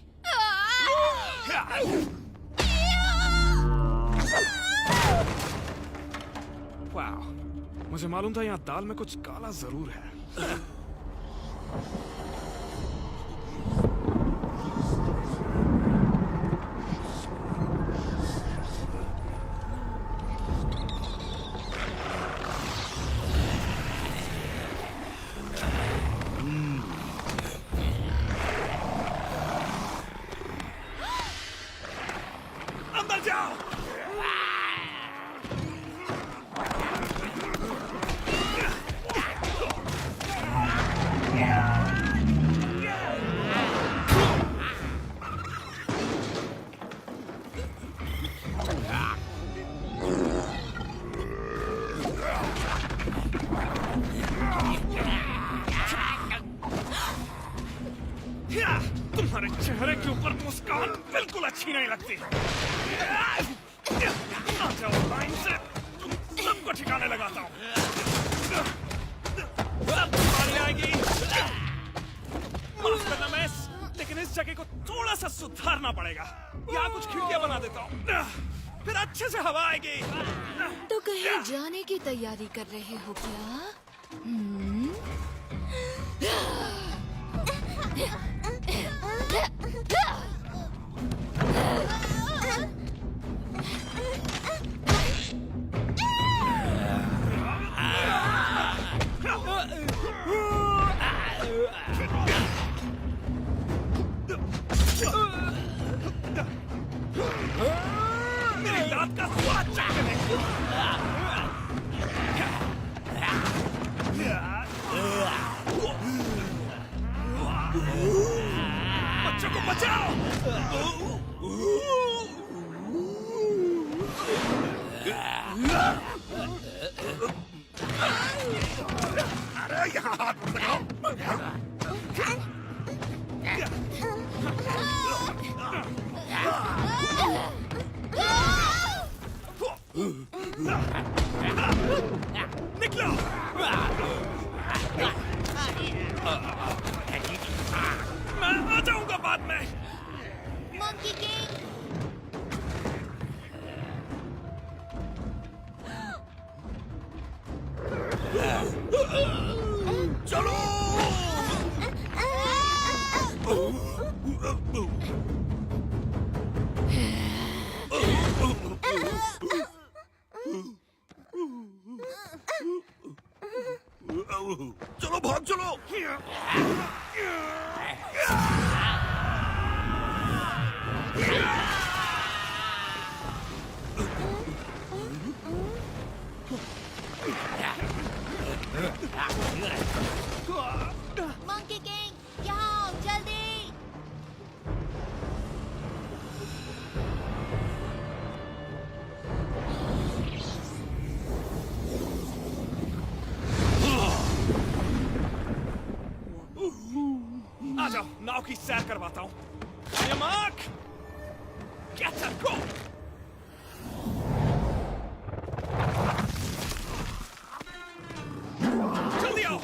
वाह, मुझे मालूम था यहाँ दाल में कुछ काला जरूर है। अंदर जाओ। तुम्हारे चेहरे के ऊपर मुस्कान बिल्कुल अच्छी नहीं लगती। आ जाओ लाइन से, तुम सबको ठिकाने लगाता हूँ। अब तुम्हारी आएगी। माफ करना मिस, लेकिन इस जगह को थोड़ा सा सुधारना पड़ेगा। यहाँ कुछ खिड़कियाँ बना देता हूँ, फिर अच्छे से हवा आएगी। तो कहीं जाने की तैयारी कर रहे हो क्या? मेरी लात का स्वाद चाहते बच्चों को बचाओ। अरे यहाँ हाथ मत लगाओ। निकलो। मैं आ जाऊंगा बाद में। मंकी किंग, चलो। आ जाओ, नाव की सैर करवाता हूँ। यमक! Get her, go! जल्दी आओ!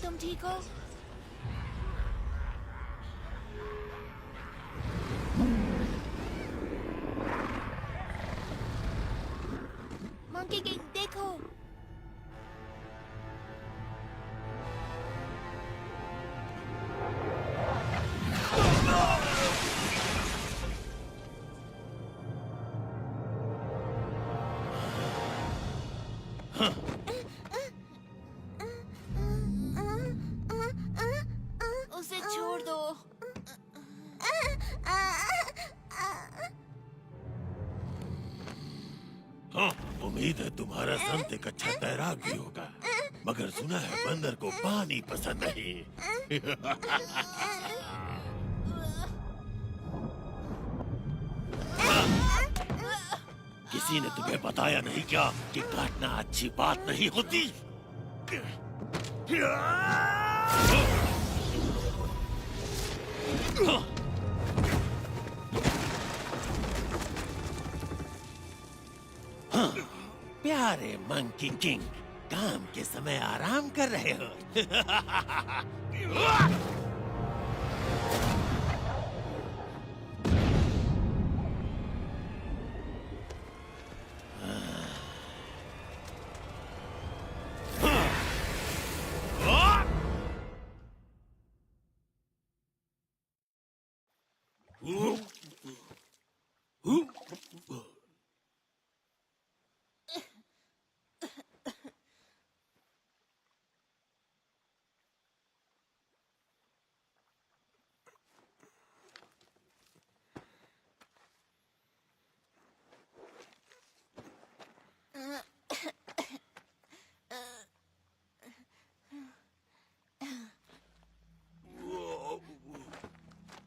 तुम ठीक हो? मंकी किंग देखो। उसे छोड़ दो। हाँ, उम्मीद है तुम्हारा संत एक अच्छा तैराक भी होगा, मगर सुना है बंदर को पानी पसंद नहीं। किसी ने तुम्हें बताया नहीं क्या कि काटना अच्छी बात नहीं होती? हाँ, प्यारे मंकी किंग, काम के समय आराम कर रहे हो।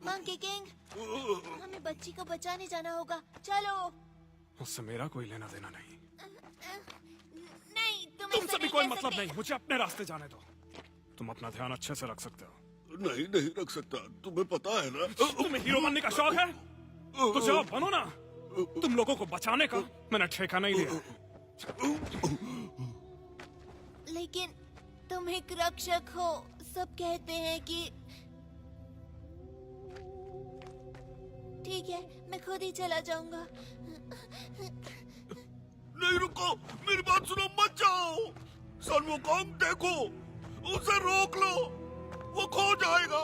मंकी किंग, हमें बच्ची को बचाने जाना होगा। चलो। उससे मेरा कोई लेना देना नहीं। नहीं, तुमसे भी कोई मतलब नहीं। मुझे अपने रास्ते जाने दो। तुम अपना ध्यान अच्छे से रख सकते हो। नहीं नहीं रख सकता, तुम्हें पता है ना। तुम्हें हीरो बनने का शौक है तो जाओ बनो ना। तुम लोगों को बचाने का मैंने ठेका नहीं लिया। लेकिन तुम एक रक्षक हो। सब कहते हैं कि ठीक है, मैं खुद ही चला जाऊंगा। नहीं रुको, मेरी बात सुनो, मत जाओ। सन वुकोंग देखो, उसे रोक लो, वो खो जाएगा।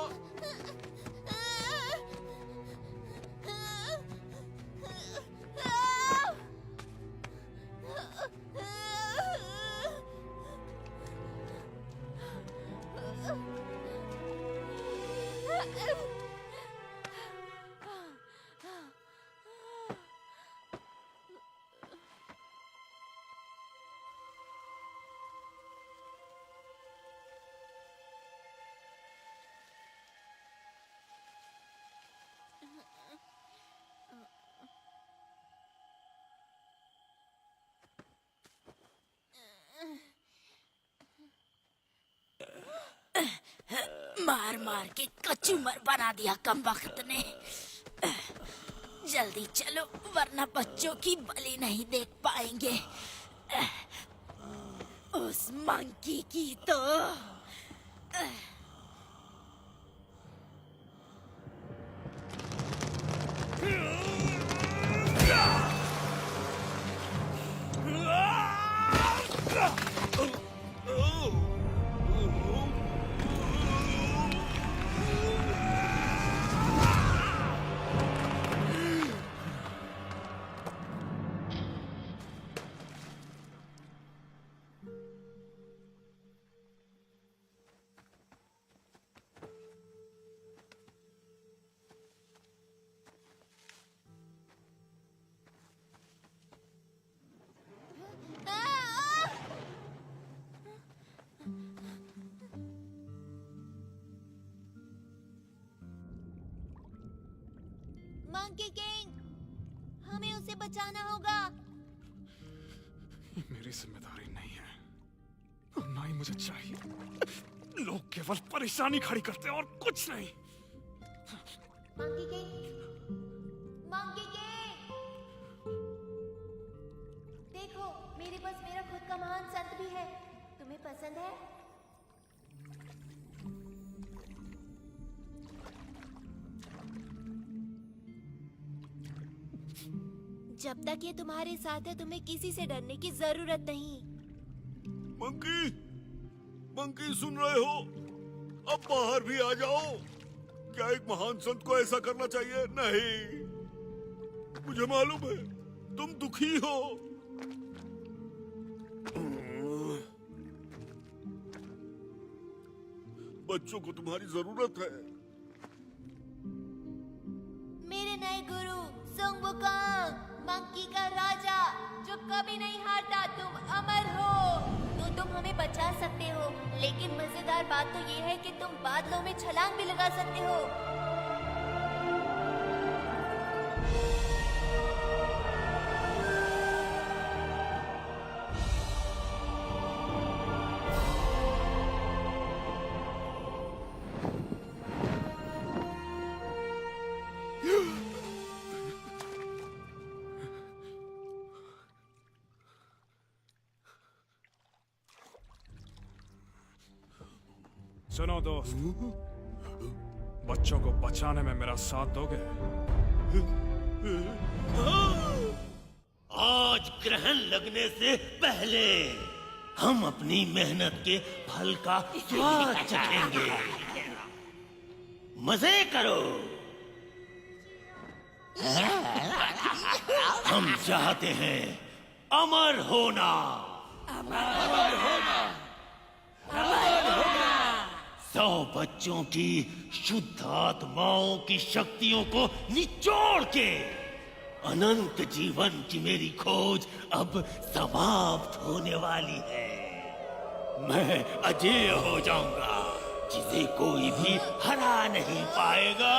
मार मार के कचूमर बना दिया कमबख्त ने। जल्दी चलो वरना बच्चों की बलि नहीं देख पाएंगे। उस मंकी की तो मंकी किंग, हमें उसे बचाना होगा। ये मेरी जिम्मेदारी नहीं है और ना ही मुझे चाहिए। लोग केवल परेशानी खड़ी करते हैं और कुछ नहीं। मंकी किंग, मंकी किंग, देखो मेरे पास मेरा खुद का महान संत भी है। तुम्हें पसंद है? जब तक ये तुम्हारे साथ है तुम्हें किसी से डरने की जरूरत नहीं। मंकी, मंकी सुन रहे हो? अब बाहर भी आ जाओ। क्या एक महान संत को ऐसा करना चाहिए? नहीं, मुझे मालूम है तुम दुखी हो। बच्चों को तुम्हारी जरूरत है। मेरे नए गुरु सुंग वुकांग, मंकी का राजा जो कभी नहीं हारता, तुम अमर हो। तो तुम हमें बचा सकते हो, लेकिन मजेदार बात तो ये है कि तुम बादलों में छलांग भी लगा सकते हो। सुनो दोस्त, बच्चों को बचाने में मेरा साथ दोगे? आज ग्रहण लगने से पहले हम अपनी मेहनत के फल का स्वाद चखेंगे। मजे करो। हम चाहते हैं अमर होना। अमर होना। 100 बच्चों की शुद्ध आत्माओं की शक्तियों को निचोड़ के अनंत जीवन की मेरी खोज अब समाप्त होने वाली है। मैं अजेय हो जाऊंगा, जिसे कोई भी हरा नहीं पाएगा।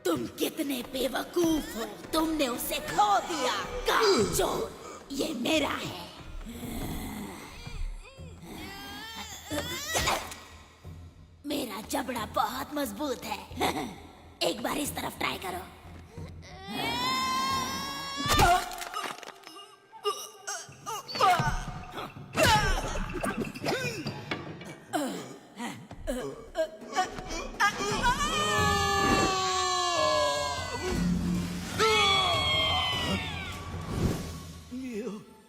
तुम कितने बेवकूफ हो, तुमने उसे खो दिया। कामचोर, ये मेरा है। मेरा जबड़ा बहुत मजबूत है। एक बार इस तरफ ट्राई करो।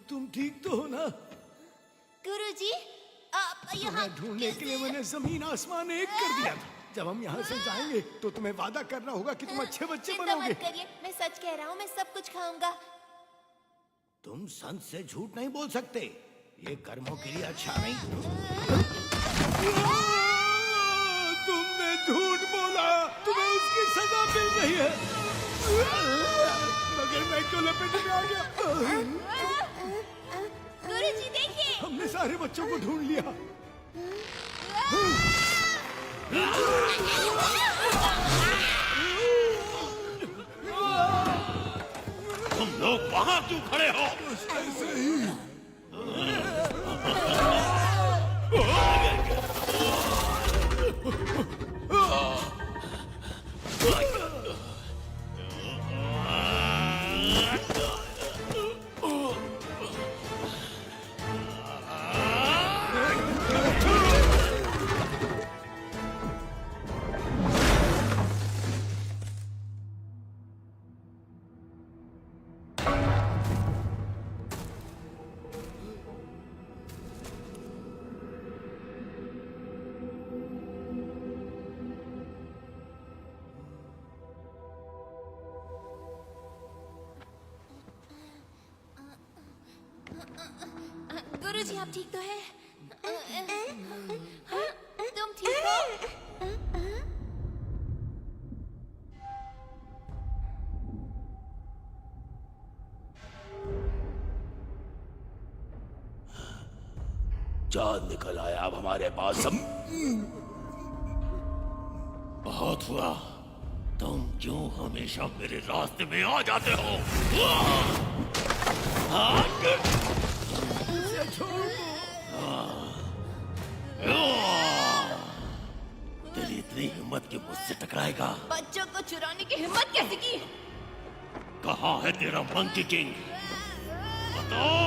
तुम ठीक तो हो ना? गुरुजी, आप यहाँ ढूंढने के लिए मैंने जमीन आसमान एक कर दिया था। जब हम यहाँ से जाएंगे, तो तुम्हें वादा करना होगा कि तुम अच्छे बच्चे चिंता बनोगे। मत करिए, मैं सच कह रहा हूँ, मैं सब कुछ खाऊंगा। तुम संत से झूठ नहीं बोल सकते, ये कर्मों के लिए अच्छा नहीं। तुमने झूठ बोला, तुम्हें उसकी सजा मिल गई है। मगर मैं क्यों लपेटे में आ गया? गुरुजी देखिए। हमने सारे बच्चों को ढूंढ लिया। तुम लोग वहां क्यों खड़े हो? ऐसे ही। गुरुजी आप ठीक तो है? तुम ठीक हो? चांद निकल आया अब हमारे पास। सब बहुत हुआ। तुम क्यों हमेशा मेरे रास्ते में आ जाते हो? तेरी इतनी हिम्मत कि मुझसे टकराएगा? बच्चों को चुराने की हिम्मत कैसे की? कहाँ है तेरा मंकी किंग? बताओ।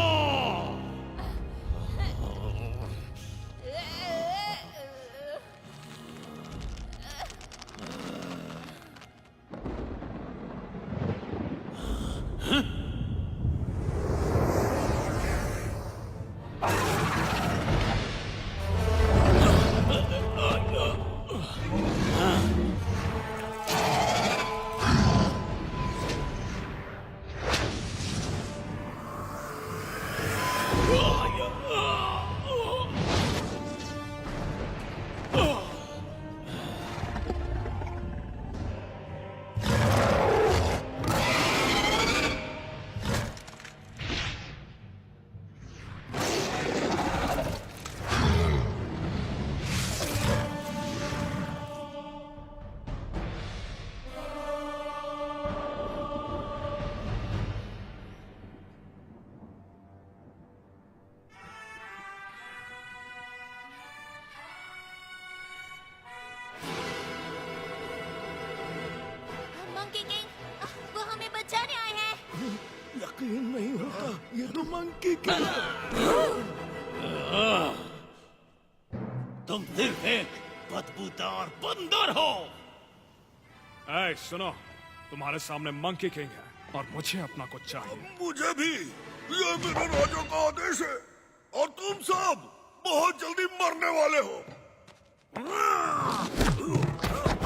मंकी किंग, वो हमें बचाने आए हैं। यकीन नहीं होता, ये तो मंकी किंग है। तुम सिर्फ एक बदबूदार बंदर हो। ऐ सुनो, तुम्हारे सामने मंकी किंग है और मुझे अपना कुछ चाहिए। मुझे भी। ये मेरे राजा का आदेश है और तुम सब बहुत जल्दी मरने वाले हो।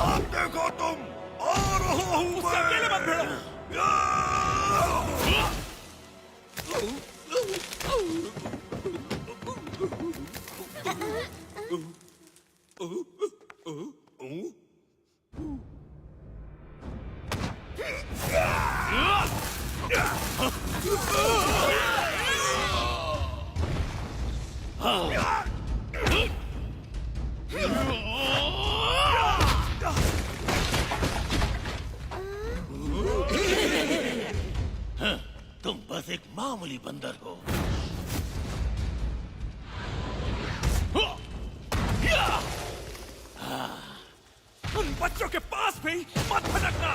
अब देखो तुम, आ रहा हूं मैं। अकेले मत भिड़ो। तुम बस एक मामूली बंदर हो। उन बच्चों के पास भी मत भटकना।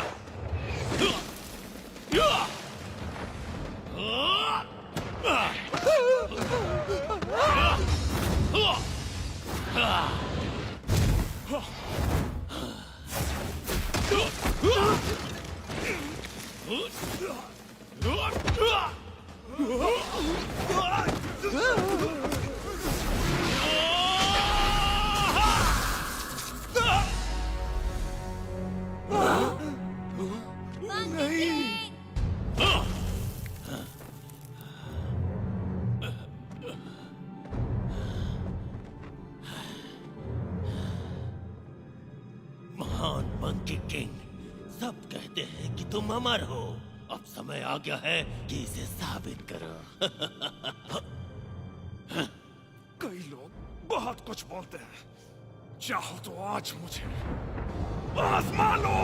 मंकी किंग, सब कहते हैं कि तुम अमर हो। अब समय आ गया है कि इसे साबित करो। कई लोग बहुत कुछ बोलते हैं, चाहो तो आज मुझे आजमा लो।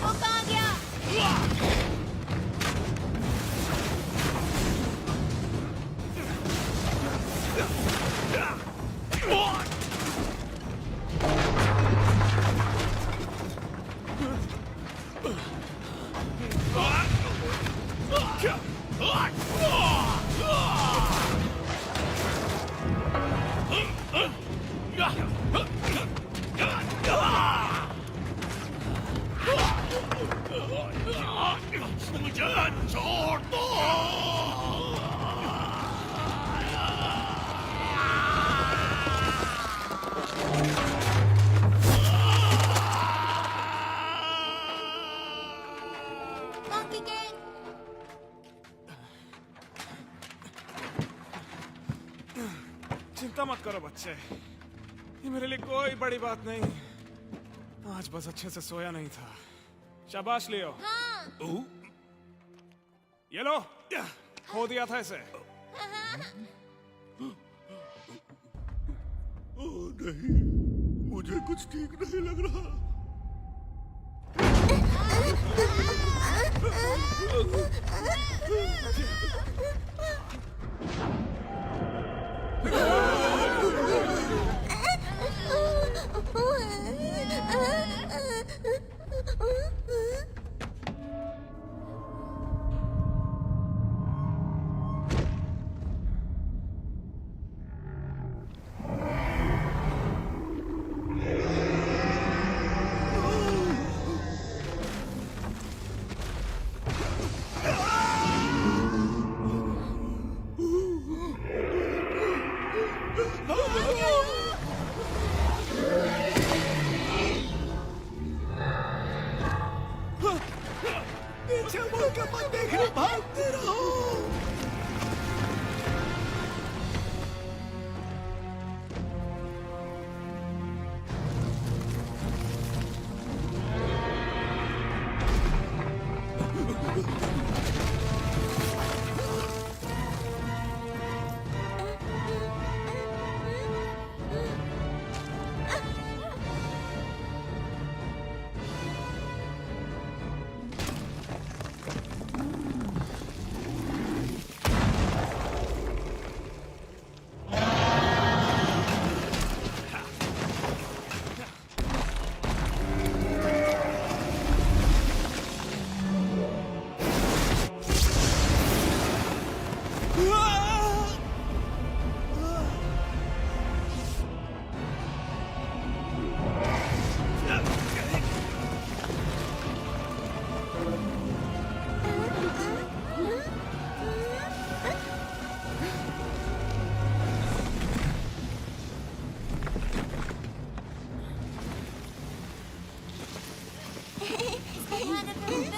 वो कहाँ गया? मुझे छोड़ दो। मंकी किंग, चिंता मत करो बच्चे, ये मेरे लिए कोई बड़ी बात नहीं। आज बस अच्छे से सोया नहीं था। शाबाश लियो। हाँ। ये लो, खो दिया था इसे। नहीं, मुझे कुछ ठीक नहीं लग रहा।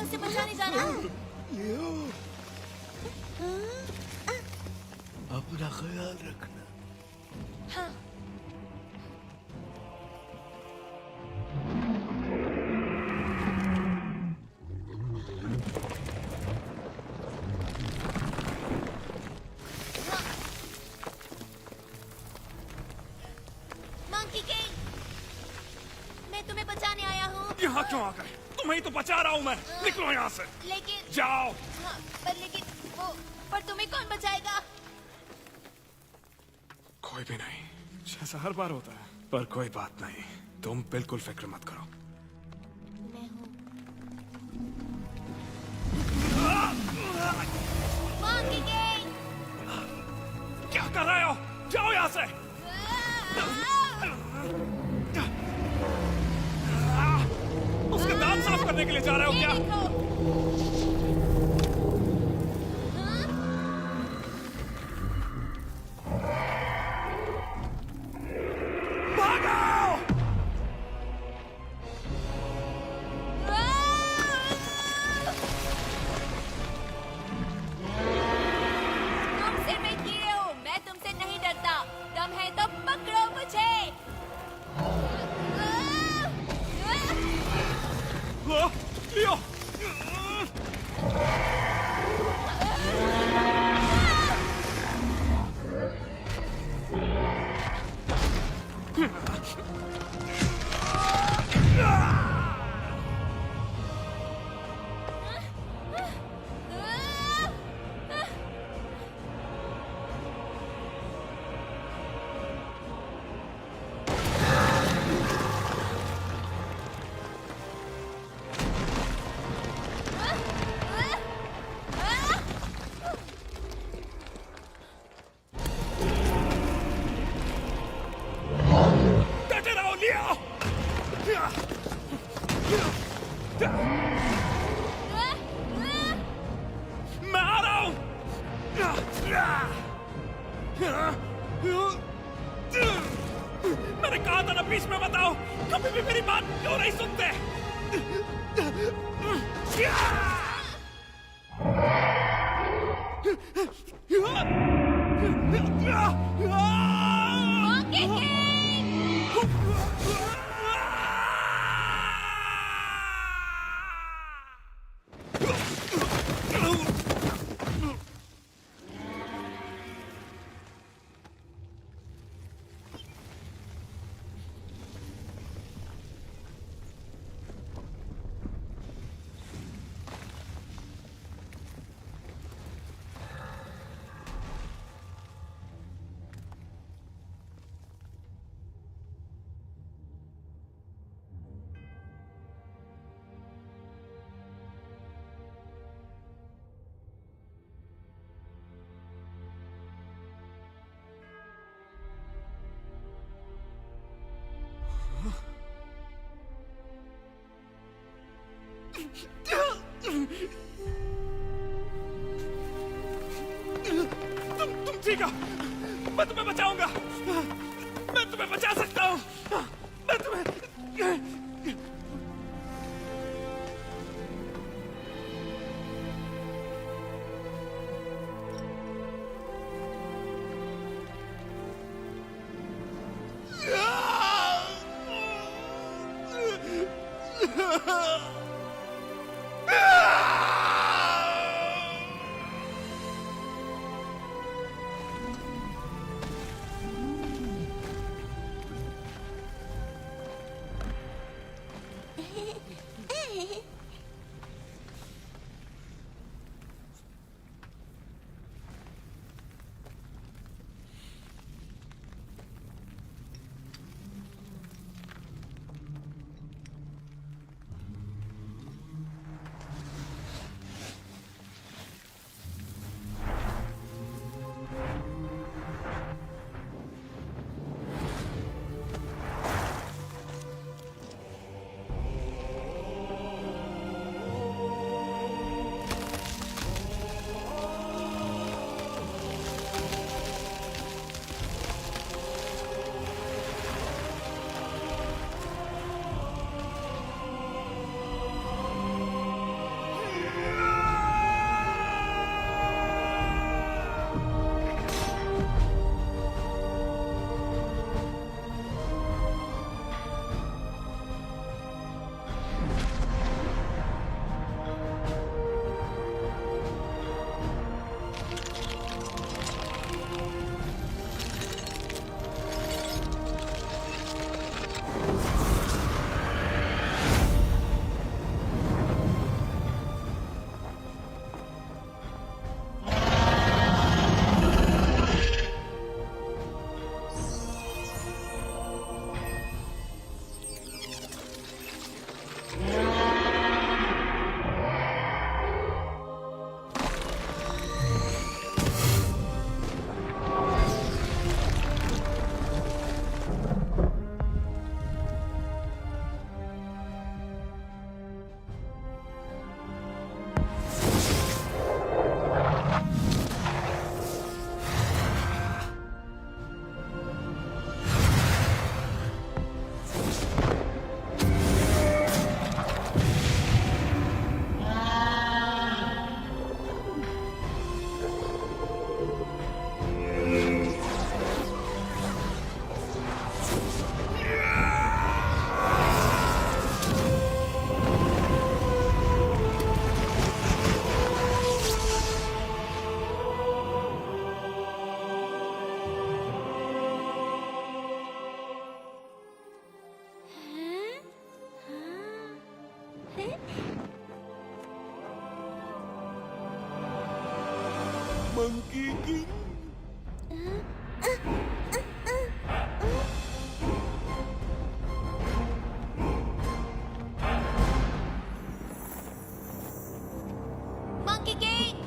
उसे बचाने जाना। अपना ख्याल रखना। हाँ। मंकी किंग, मैं तुम्हें बचाने आया हूँ। यहाँ क्यों आ गए? तुम्हें ही तो बचा रहा हूँ मैं। निकलो यहाँ से। लेकिन जाओ। हाँ, पर तुम्हें कौन बचाएगा? कोई भी नहीं, जैसा हर बार होता है। पर कोई बात नहीं, तुम बिल्कुल फिक्र मत करो। मैं हूँ। क्या कर रहे हो? जाओ यहाँ से। उसके दांत साफ करने के लिए जा रहे हो क्या? लियो। मैं आ रहा हूं। मैंने कहा था ना बीच में बताओ, कभी भी मेरी बात क्यों नहीं सुनते? तुम ठीक हो? मैं तुम्हें बचाऊंगा। मैं तुम्हें बचा सकता हूँ। मैं तुम्हें मंकी किंग। Monkey king